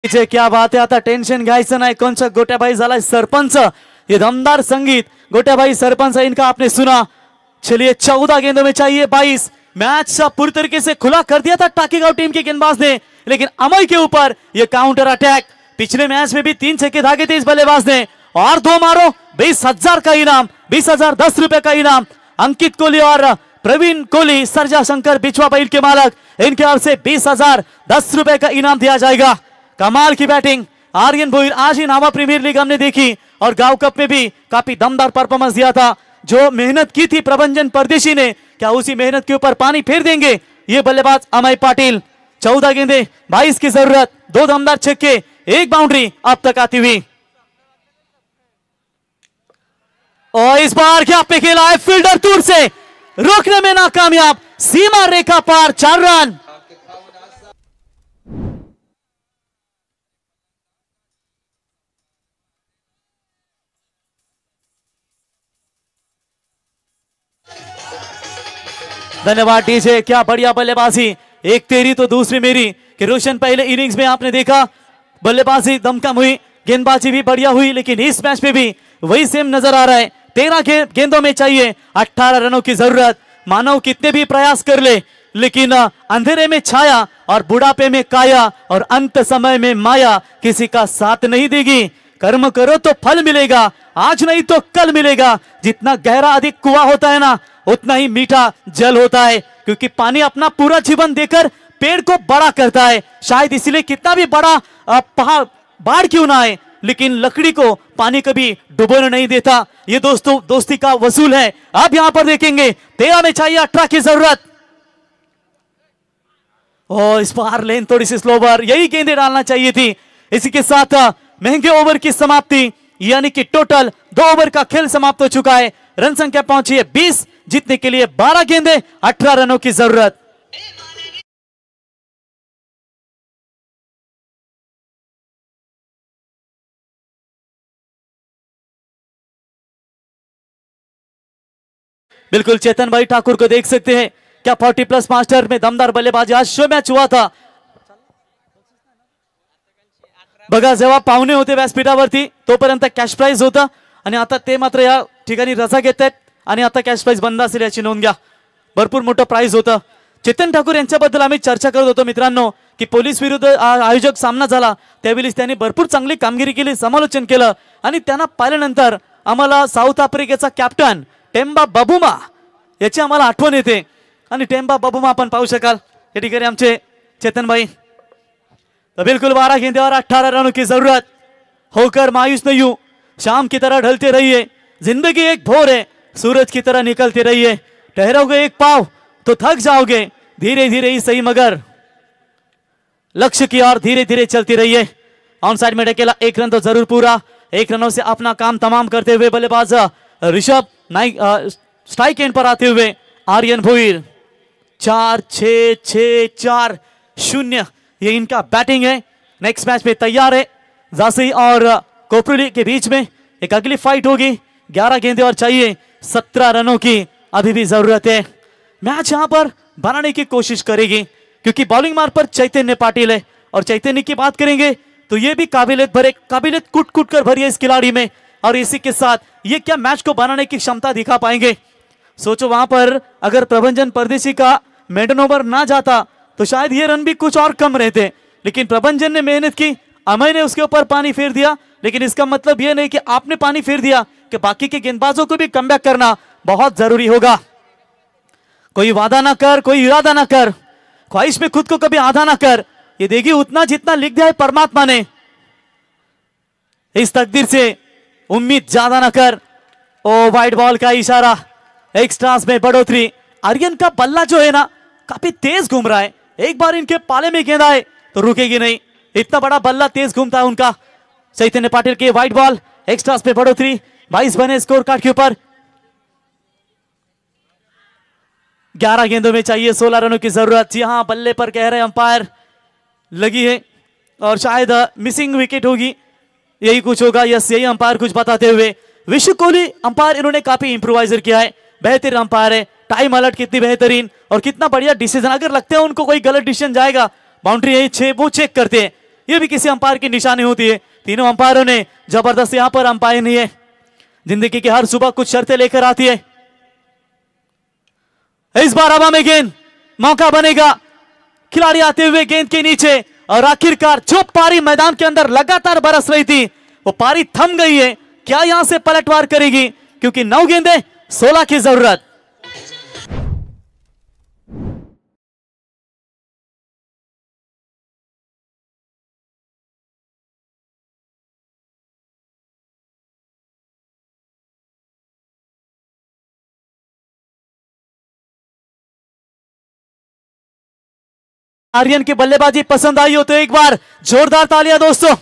hit. क्या बात है, आता टेंशन घ्यायचं नाही। कोणचा गोट्याबाई झाला सरपंच, ये दमदार संगीत गोट्याबाई सरपंच इनका आपने सुना। चलिए 14 गेंदों में चाहिए 22। मैच पूरी तरीके से खुला कर दिया था टाकीगांव टीम के गेंदबाज ने, लेकिन अमय के ऊपर ये काउंटर अटैक। पिछले मैच में भी 3 छक्के दागे थे इस बल्लेबाज ने, और 2 मारो 20,000 का इनाम, 20,010 रुपए का इनाम। अंकित कोहली और प्रवीण कोहली, सर्जा शंकर बिछवा बैल के मालक, इनके ओर से 20,010 रुपए का इनाम दिया जाएगा। कमाल की बैटिंग आर्यन भोईर, आज ही नावा प्रीमियर लीग हमने देखी और गांव कप में भी काफी दमदार परफॉर्मेंस दिया था। जो मेहनत की थी प्रभंजन परदेशी ने, क्या उसी मेहनत के ऊपर पानी फेर देंगे ये बल्लेबाज अमय पाटिल। 14 गेंदे 22 की जरूरत, 2 दमदार छक्के, 1 बाउंड्री अब तक आती हुई। और इस बार क्या पे खेला है, फील्डर दूर से रोकने में नाकामयाब, सीमा रेखा पार, 4 रन। धन्यवाद डीजे, क्या बढ़िया बल्लेबाजी, एक तेरी तो दूसरी मेरी। कि रोशन पहले इनिंग्स में आपने देखा बल्लेबाजी दमकम हुई, गेंदबाजी भी बढ़िया हुई, लेकिन इस मैच में भी वही सेम नजर आ रहा है। 13 गेंदों में चाहिए 18 रनों की जरूरत। मानव कितने भी प्रयास कर ले, लेकिन अंधेरे में छाया और बुढ़ापे में काया और अंत समय में माया किसी का साथ नहीं देगी। कर्म करो तो फल मिलेगा, आज नहीं तो कल मिलेगा। जितना गहरा अधिक कुआं होता है ना, उतना ही मीठा जल होता है, क्योंकि पानी अपना पूरा जीवन देकर पेड़ को बड़ा करता है। शायद इसलिए कितना भी बड़ा पहाड़ बाढ़ क्यों ना आए, लेकिन लकड़ी को पानी कभी डुबोने नहीं देता। ये दोस्तों दोस्ती का वसूल है। अब यहां पर देखेंगे 13 में चाहिए 18 की जरूरत। इस बार लेन थोड़ी सी स्लोवर, यही गेंदें डालना चाहिए थी। इसी के साथ महंगे ओवर की समाप्ति, यानी कि टोटल 2 ओवर का खेल समाप्त हो चुका है। रन संख्या पहुंची है 20, जीतने के लिए 12 गेंदें 18 रनों की जरूरत। बिल्कुल चेतन भाई ठाकुर को देख सकते हैं, क्या 40+ मास्टर में दमदार बल्लेबाजी। आज शो मैच हुआ था बघा, जेव्हा पाहुणे होते व्यासपीठावरती तोपर्यंत कॅश प्राइज होता, आणि आता ते मात्र या ठिकाणी रजा घेत आहेत आणि आता कॅश प्राइज बंद असेल याची नोंद घ्या। भरपूर मोठं प्राइज होतं। चेतन ठाकूर यांच्याबद्दल आम्ही चर्चा करत होतो मित्रांनो, की पोलीस विरुद्ध आयोजक सामना झाला त्यावेळी त्यांनी भरपूर चांगली कामगिरी केली, समालोचन केलं, आणि त्यांना पाहिल्यानंतर आम्हाला साऊथ आफ्रिकेचा कॅप्टन टेम्बा बाबुमा याची आम्हाला आठवण येते। आणि टेम्बा बाबुमा आपण पाहू शकाल या ठिकाणी आमचे चेतन भाई। तो बिल्कुल 12 गेंदे और 18 रनों की जरूरत। होकर मायूस नहीं हूं, शाम की तरह ढलते रहिए, जिंदगी एक भोर है, सूरज की तरह निकलते रहिए। ठहरोगे एक पाव तो थक जाओगे, धीरे धीरे ही सही मगर लक्ष्य की ओर धीरे धीरे चलती रहिए। ऑन साइड में ढकेला, 1 रन तो जरूर पूरा। 1 रनों से अपना काम तमाम करते हुए बल्लेबाज ऋषभ स्ट्राइक एंड पर आते हुए आर्यन भोईर। 4-6-6-4-0 ये इनका बैटिंग है। नेक्स्ट मैच में तैयार है। जासी और कोपरुली के बीच में एक अगली फाइट होगी। 11 गेंदे और चाहिए 17 रनों की अभी भी जरूरत है। मैच यहां पर बनाने की कोशिश करेगी, क्योंकि बॉलिंग मार्ग पर चैतन्य पाटिल है, और चैतन्य की बात करेंगे तो ये भी काबिलियत कूट कर भरी है इस खिलाड़ी में। और इसी के साथ ये क्या मैच को बनाने की क्षमता दिखा पाएंगे। सोचो वहां पर अगर प्रभंजन परदेसी का मेडन ओवर ना जाता तो शायद ये रन भी कुछ और कम रहते, लेकिन प्रभंजन ने मेहनत की, अमय ने उसके ऊपर पानी फेर दिया। लेकिन इसका मतलब ये नहीं कि आपने पानी फेर दिया कि बाकी के गेंदबाजों को भी कमबैक करना बहुत जरूरी होगा। कोई वादा ना कर, कोई इरादा ना कर, ख्वाहिश में खुद को कभी आधा ना कर, ये देगी उतना जितना लिख दिया है परमात्मा ने। इस तकदीर से उम्मीद ज्यादा ना कर। वाइड बॉल का इशारा, एक्स्ट्रास में बढ़ोतरी। आर्यन का बल्ला जो है ना काफी तेज घूम रहा है, एक बार इनके पाले में गेंद आए तो रुकेगी नहीं, इतना बड़ा बल्ला तेज घूमता है उनका। चैतन्य पाटिल के वाइड बॉल, एक्स्ट्रास में बढ़ोतरी, 22 बने स्कोर कार्ड के ऊपर। 11 गेंदों में चाहिए 16 रनों की जरूरत। जी हाँ, बल्ले पर कह रहे अंपायर लगी है और शायद मिसिंग विकेट होगी, यही कुछ होगा। यस, यही अंपायर कुछ बताते हुए। विशु कोहली अंपायर इन्होंने काफी इंप्रोवाइजर किया है, बेहतरीन अंपायर है। टाइम अलर्ट कितनी बेहतरीन और कितना बढ़िया डिसीजन। अगर लगता है उनको कोई गलत डिसीजन जाएगा, बाउंड्री है 6, वो चेक करते हैं। ये भी किसी अंपायर की निशानी होती है। तीनों अंपायरों ने जबरदस्त यहां पर अंपायर नहीं है। जिंदगी की हर सुबह कुछ शर्तें लेकर आती है। इस बार हवा में गेंद, मौका बनेगा। खिलाड़ी आते हुए गेंद के नीचे, और आखिरकार जो पारी मैदान के अंदर लगातार बरस रही थी वो पारी थम गई है। क्या यहां से पलटवार करेगी, क्योंकि 9 गेंदें 16 की जरूरत। आर्यन की बल्लेबाजी पसंद आई हो तो एक बार जोरदार तालियां दोस्तों।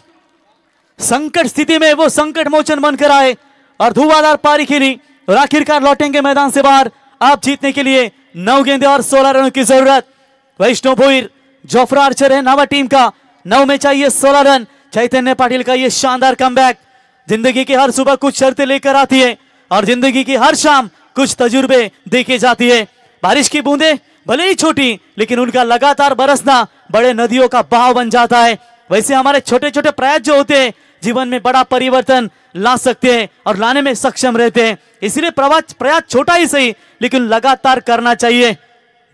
संकट स्थिति में वो संकट मोचन बनकर आए और धुआंधार पारी खेली और आखिरकार लौटेंगे मैदान से बाहर। आप जीतने के लिए 9 गेंदे और 16 रनों की जरूरत। वैष्णव भोईर, जोफ्रा आर्चर है नावा टीम का। 9 में चाहिए 16 रन। चैतन्य पाटिल का ये शानदार कमबैक। जिंदगी की हर सुबह कुछ शर्तें लेकर आती है और जिंदगी की हर शाम कुछ तजुर्बे देखी जाती है। बारिश की बूंदे भले ही छोटी, लेकिन उनका लगातार बरसना बड़े नदियों का बहाव बन जाता है। वैसे हमारे छोटे छोटे प्रयास जो होते हैं जीवन में बड़ा परिवर्तन ला सकते हैं और लाने में सक्षम रहते हैं। इसलिए प्रयास छोटा ही सही, लेकिन लगातार करना चाहिए।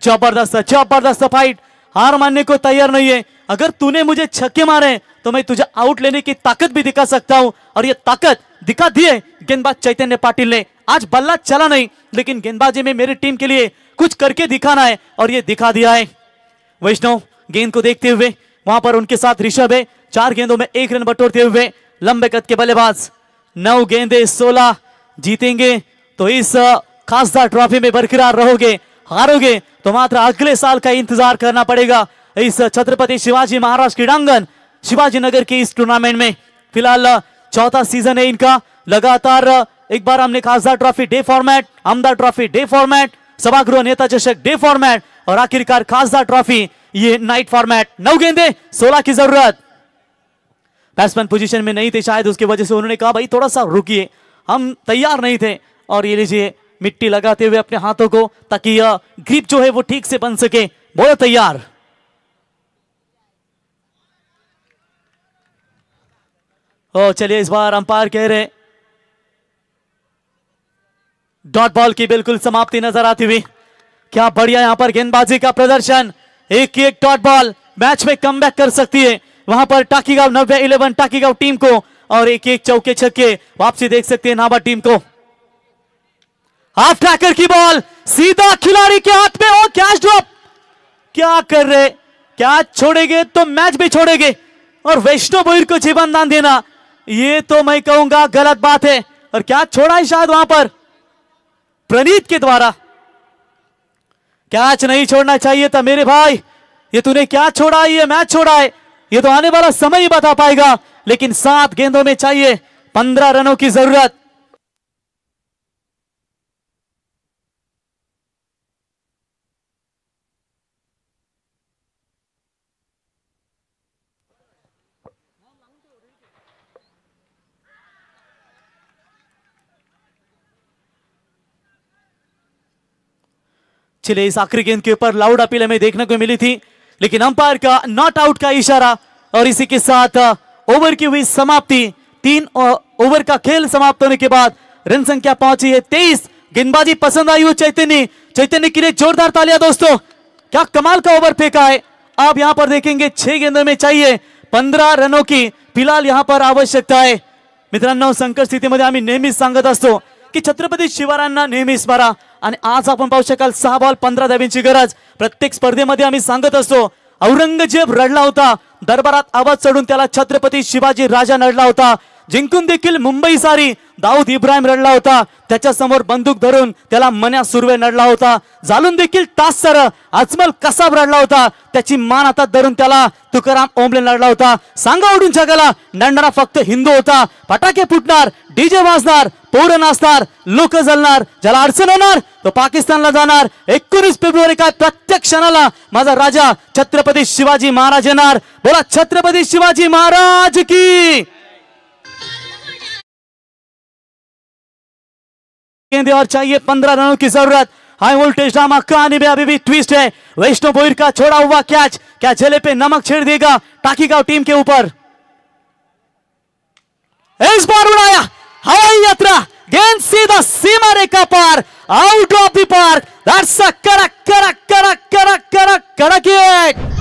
जबरदस्त जबरदस्त फाइट, हार मानने को तैयार नहीं है। अगर तूने मुझे छक्के मारे तो मैं तुझे आउट लेने की ताकत भी दिखा सकता हूं, और ये ताकत दिखा दिए गेंदबाज चैतन्य पाटिल ने। आज बल्ला चला नहीं, लेकिन गेंदबाजी में मेरी टीम के लिए कुछ करके दिखाना है, और ये दिखा दिया है। वैष्णव गेंद को देखते हुए, वहां पर उनके साथ ऋषभ है। 4 गेंदों में 1 रन बटोरते हुए लंबे कद के बल्लेबाज। 9 गेंदे 16 जीतेंगे तो इस खासदार ट्रॉफी में बरकरार रहोगे, हारोगे तो मात्र अगले साल का इंतजार करना पड़ेगा इस छत्रपति शिवाजी महाराज क्रीड़ांगन शिवाजी नगर के इस टूर्नामेंट में। फिलहाल 4था सीजन है इनका। लगातार एक बार हमने खासदार ट्रॉफी डे फॉर्मेट, आमदार ट्रॉफी डे फॉर्मेट, सभागृह नेता चषक डे फॉर्मेट, और आखिरकार खासदार ट्रॉफी ये नाइट फॉर्मेट। 9 गेंदे 16 की जरूरत। बैट्समैन पोजीशन में नहीं थे शायद, उसकी वजह से उन्होंने कहा भाई थोड़ा सा रुकिए, हम तैयार नहीं थे। और ये लीजिए मिट्टी लगाते हुए अपने हाथों को, ताकि यह ग्रिप जो है वो ठीक से बन सके। बहुत तैयार। ओ चलिए, इस बार अंपायर कह रहे डॉट बॉल की बिल्कुल समाप्ति नजर आती हुई। क्या बढ़िया यहां पर गेंदबाजी का प्रदर्शन। एक डॉट बॉल मैच में कमबैक कर सकती है। वहां पर टाकीगांव 90-11 टाकीगांव टीम को, और एक चौके छक्के वापसी देख सकते हैं नाबा टीम को। हाफ ट्रैकर की बॉल सीधा खिलाड़ी के हाथ में, और कैच ड्रॉप। क्या कर रहे, कैच छोड़ेंगे तो मैच भी छोड़ेंगे, और वैष्णव भोईर को जीवन दान देना ये तो मैं कहूंगा गलत बात है। और कैच छोड़ा है शायद वहां पर प्रणीत के द्वारा। कैच नहीं छोड़ना चाहिए था मेरे भाई, ये तूने क्या छोड़ा है, ये मैच छोड़ा है, ये तो आने वाला समय ही बता पाएगा। लेकिन 7 गेंदों में चाहिए 15 रनों की जरूरत। चलिए, इस आखिरी गेंद के ऊपर लाउड अपील हमें देखने को मिली थी, लेकिन अंपायर का नॉट आउट का इशारा, और इसी के साथ ओवर की हुई समाप्ति। 3 ओवर का खेल समाप्त होने के बाद रन संख्या पहुंची है 23। गेंदबाजी पसंद आई हो चैतन्य के लिए जोरदार तालियां दोस्तों, क्या कमाल का ओवर फेंका है। आप यहां पर देखेंगे 6 गेंदों में चाहिए 15 रनों की फिलहाल यहां पर आवश्यकता आहे। मित्रांनो, संकट स्थितीमध्ये आम्ही नेहमीच सांगत असतो की छत्रपती शिवरायांना नेहमी स्मरा, आणि आज आपण पाहू शकाल 6 बॉल 15 धाब्यांची गरज। प्रत्येक स्पर्धेमध्ये आम्ही सांगत असतो, औरंगजेब रडला होता, दरबारात आवाज चढून त्याला छत्रपती शिवाजी राजा नडला होता। जिंकून देखील मुंबई सारी दाऊद इब्राहिम रडला होता, त्याच्या समोर बंदूक धरून त्याला मन्या सुर्वे नडला होता। जालून देखील तासर अजमल कसाब रडला होता, त्याची मान हातात धरून त्याला तुकाराम ओंबले लढला होता। सांगा उडून जगाला नडणारा फक्त हिंदू होता। फटाके फुटणार, डीजे वाजणार, पोरं नाचणार, लोक जलणार, ज्याला अडचण होणार तो पाकिस्तानला जाणार। 19 फेब्रुवारी काय प्रत्येक क्षणाला माझा राजा छत्रपती शिवाजी महाराज येणार। बोला छत्रपती शिवाजी महाराज की। गेंदे और चाहिए 15 रनों की जरूरत। हाई वोल्टेज ड्रामा कहानी में अभी भी ट्विस्ट है। वैष्णव भोईर का छोड़ा हुआ कैच क्या जले पे नमक छेड़ देगा टाकीगांव टीम के ऊपर। इस बार उड़ाया हवाई यात्रा, गेंद सीधा सीमा रेखा पार, out of the park. That's a कड़क हिट।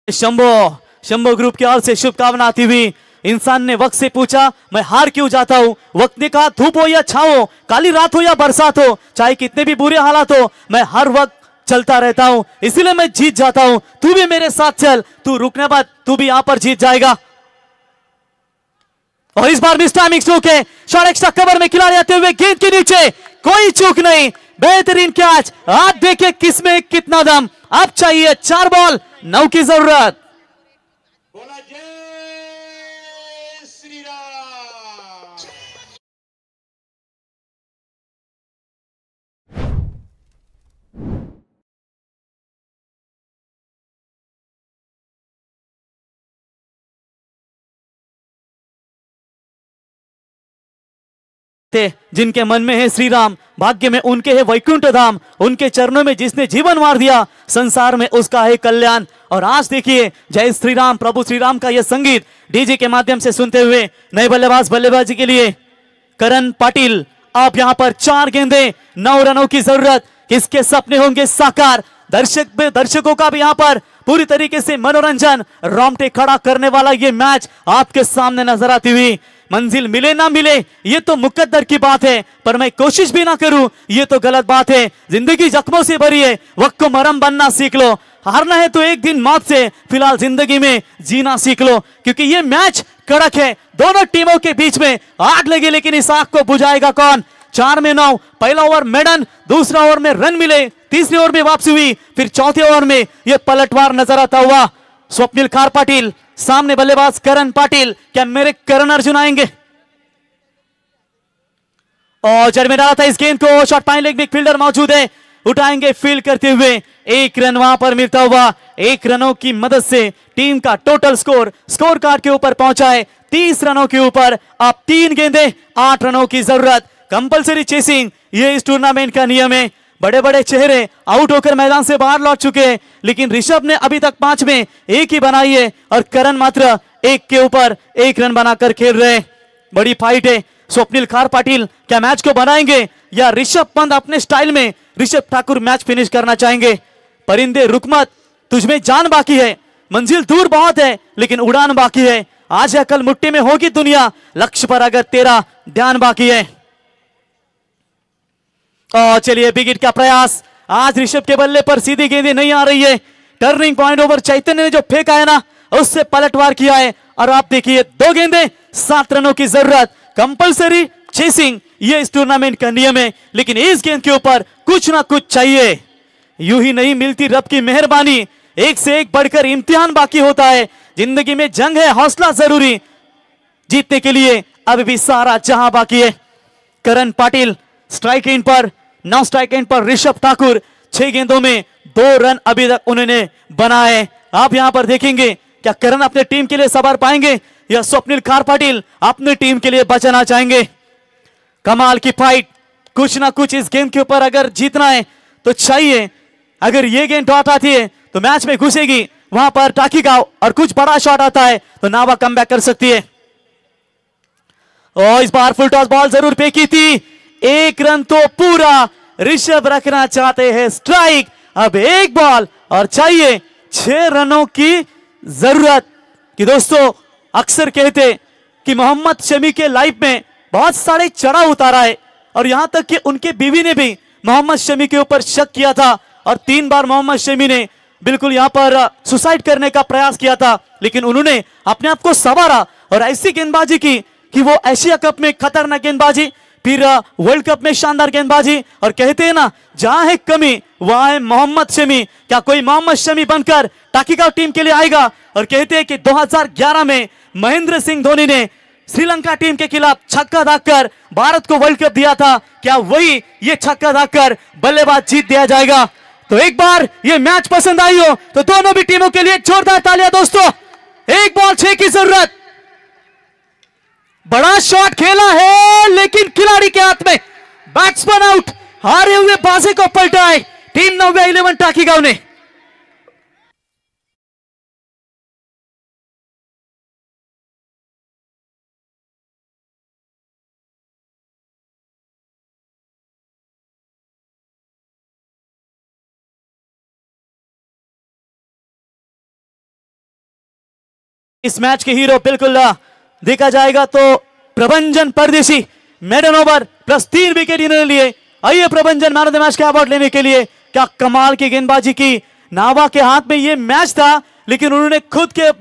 शंभो ग्रुप की ओर से शुभकामना आती हुई। इंसान ने वक्त से पूछा मैं हार क्यों जाता हूं। वक्त ने कहा धूप हो या छाओ, काली रात हो या बरसात हो, चाहे कितने भी बुरे हालात हो, मैं हर वक्त चलता रहता हूं, इसीलिए मैं जीत जाता हूं। तू भी मेरे साथ चल, तू रुकने बाद तू भी यहां पर जीत जाएगा। और इस बार मिस टाइमिंग स्ट्रोक है, शॉट एक्स्ट्रा कवर में खिलाड़ी आते हुए गेंद के नीचे, कोई चूक नहीं, बेहतरीन कैच। आप देखें किसमें कितना दम। अब चाहिए 4 बॉल 9 की जरूरत। थे जिनके मन में है श्री राम, भाग्य में उनके है वैकुंठ धाम, उनके चरणों में जिसने जीवन मार दिया, संसार में उसका है कल्याण। और आज देखिए जय श्री राम, प्रभु श्री राम का यह संगीत डीजे के माध्यम से सुनते हुए नए बल्लेबाजी के लिए करण पाटिल। आप यहाँ पर 4 गेंदे 9 रनों की जरूरत, किसके सपने होंगे साकार। दर्शकों का भी यहाँ पर पूरी तरीके से मनोरंजन, रोंगटे खड़ा करने वाला ये मैच आपके सामने नजर आती हुई। मंजिल मिले ना मिले ये तो मुकद्दर की बात है, पर मैं कोशिश भी ना करूं ये तो गलत बात है। जिंदगी जख्मों से भरी है, वक्त को मरहम बनना सीख लो। हारना है तो एक दिन मौत से, फिलहाल जिंदगी में जीना सीख लो, क्योंकि ये मैच कड़क है। दोनों टीमों के बीच में आग लगी, लेकिन इस आग को बुझाएगा कौन। 4 में 9, पहला ओवर मेडन, दूसरा ओवर में रन मिले, तीसरे ओवर में वापसी हुई, फिर चौथे ओवर में यह पलटवार नजर आता हुआ। स्वप्निल खार पाटिल, सामने बल्लेबाज करण पाटिल। क्या मेरे करण अर्जुन आएंगे? और जड़ में डाला था इस गेंद को, शॉट पाइन लेग में एक फील्डर मौजूद है, उठाएंगे फील्ड करते हुए। 1 रन वहां पर मिलता हुआ। 1 रनों की मदद से टीम का टोटल स्कोर कार्ड के ऊपर पहुंचा है 30 रनों के ऊपर। अब 3 गेंदे 8 रनों की जरूरत। कंपलसरी चेसिंग ये इस टूर्नामेंट का नियम है। बड़े बड़े चेहरे आउट होकर मैदान से बाहर लौट चुके हैं, लेकिन ऋषभ ने अभी तक 5 में 1 ही बनाई है और करण मात्र 1 के ऊपर 1 रन बनाकर खेल रहे। बड़ी फाइट है। स्वप्निल खार पाटिल क्या मैच को बनाएंगे या ऋषभ पंत अपने स्टाइल में ऋषभ ठाकुर मैच फिनिश करना चाहेंगे? परिंदे रुक मत, तुझमें जान बाकी है, मंजिल दूर बहुत है लेकिन उड़ान बाकी है। आज या कल मुट्ठी में होगी दुनिया, लक्ष्य पर अगर तेरा ध्यान बाकी है। और चलिए बिग हिट का प्रयास। आज ऋषभ के बल्ले पर सीधी गेंदें नहीं आ रही है। टर्निंग पॉइंट ओवर चैतन्य ने जो फेंका है ना, उससे पलटवार किया है। और आप देखिए 2 गेंदें 7 रनों की जरूरत। कंपलसरी चेसिंग ये इस टूर्नामेंट का नियम है, लेकिन इस गेंद के ऊपर कुछ ना कुछ चाहिए। यूं ही नहीं मिलती रब की मेहरबानी, एक से एक बढ़कर इम्तिहान बाकी होता है। जिंदगी में जंग है, हौसला जरूरी, जीतने के लिए अभी भी सारा जहां बाकी है। करण पाटिल स्ट्राइक एंड पर, 9 स्ट्राइक एंड पर ऋषभ ठाकुर। 6 गेंदों में 2 रन अभी तक उन्होंने बनाए। आप यहां पर देखेंगे क्या करण अपने टीम के लिए सवार पाएंगे या स्वप्निल खार पाटिल अपने टीम के लिए बचाना चाहेंगे? कमाल की फाइट। कुछ ना कुछ इस गेंद के ऊपर अगर जीतना है तो चाहिए। अगर ये गेंद डॉट आती है तो मैच में घुसेगी, वहां पर टाकीगांव और कुछ बड़ा शॉट आता है तो नावा कमबैक कर सकती है। और इस बार फुल टॉस बॉल जरूर फेंकी थी। 1 रन तो पूरा ऋषभ रखना चाहते हैं स्ट्राइक। अब 1 बॉल और चाहिए 6 रनों की जरूरत। कि दोस्तों अक्सर कहते कि मोहम्मद शमी के लाइफ में बहुत सारे चढ़ाव उतारा है, और यहां तक कि उनके बीवी ने भी मोहम्मद शमी के ऊपर शक किया था और 3 बार मोहम्मद शमी ने बिल्कुल यहां पर सुसाइड करने का प्रयास किया था, लेकिन उन्होंने अपने आप को संवारा और ऐसी गेंदबाजी की कि वो एशिया कप में खतरनाक गेंदबाजी, फिर वर्ल्ड कप में शानदार गेंदबाजी। और कहते हैं ना, जहां है कमी वहां है मोहम्मद शमी। क्या कोई मोहम्मद शमी बनकर टाकीगांव टीम के लिए आएगा? और कहते हैं कि 2011 में महेंद्र सिंह धोनी ने श्रीलंका टीम के खिलाफ छक्का दागकर भारत को वर्ल्ड कप दिया था। क्या वही ये छक्का दागकर बल्लेबाज जीत दिया जाएगा? तो एक बार ये मैच पसंद आई हो तो दोनों भी टीमों के लिए जोरदार तालियां दोस्तों। 1 बॉल 6 की जरूरत। बड़ा शॉट खेला है लेकिन खिलाड़ी के हाथ में, बैट्समैन आउट। हारे हुए बाजी को पलटाए टीम 9-11 टाकीगांव ने। इस मैच के हीरो बिल्कुल देखा जाएगा तो प्रभंजन परदेशी, मेडन ओवर प्लस 3 विकेट इन्होंने लिए। आइए Prabhanjan man of the match का अवार्ड लेने के लिए। क्या कमाल की गेंदबाजी की। नावा के हाथ में ये मैच था, लेकिन उन्होंने खुद के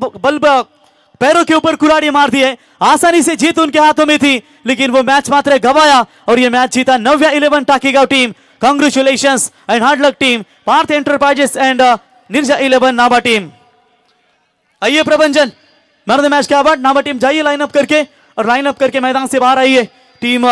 पैरों के ऊपर कुल्हाड़ी मार दी है। आसानी से जीत उनके हाथों में थी, लेकिन वो मैच मात्र गवाया और ये मैच जीता 9-11 Takigaon team. Congratulations and hard luck team, Parth enterprises and Nirja 11 Nawa team. आइए Prabhanjan man of the match के अवार्ड। नावा टीम जाइए लाइनअप करके, और लाइनअप करके मैदान से बाहर आइए। टीम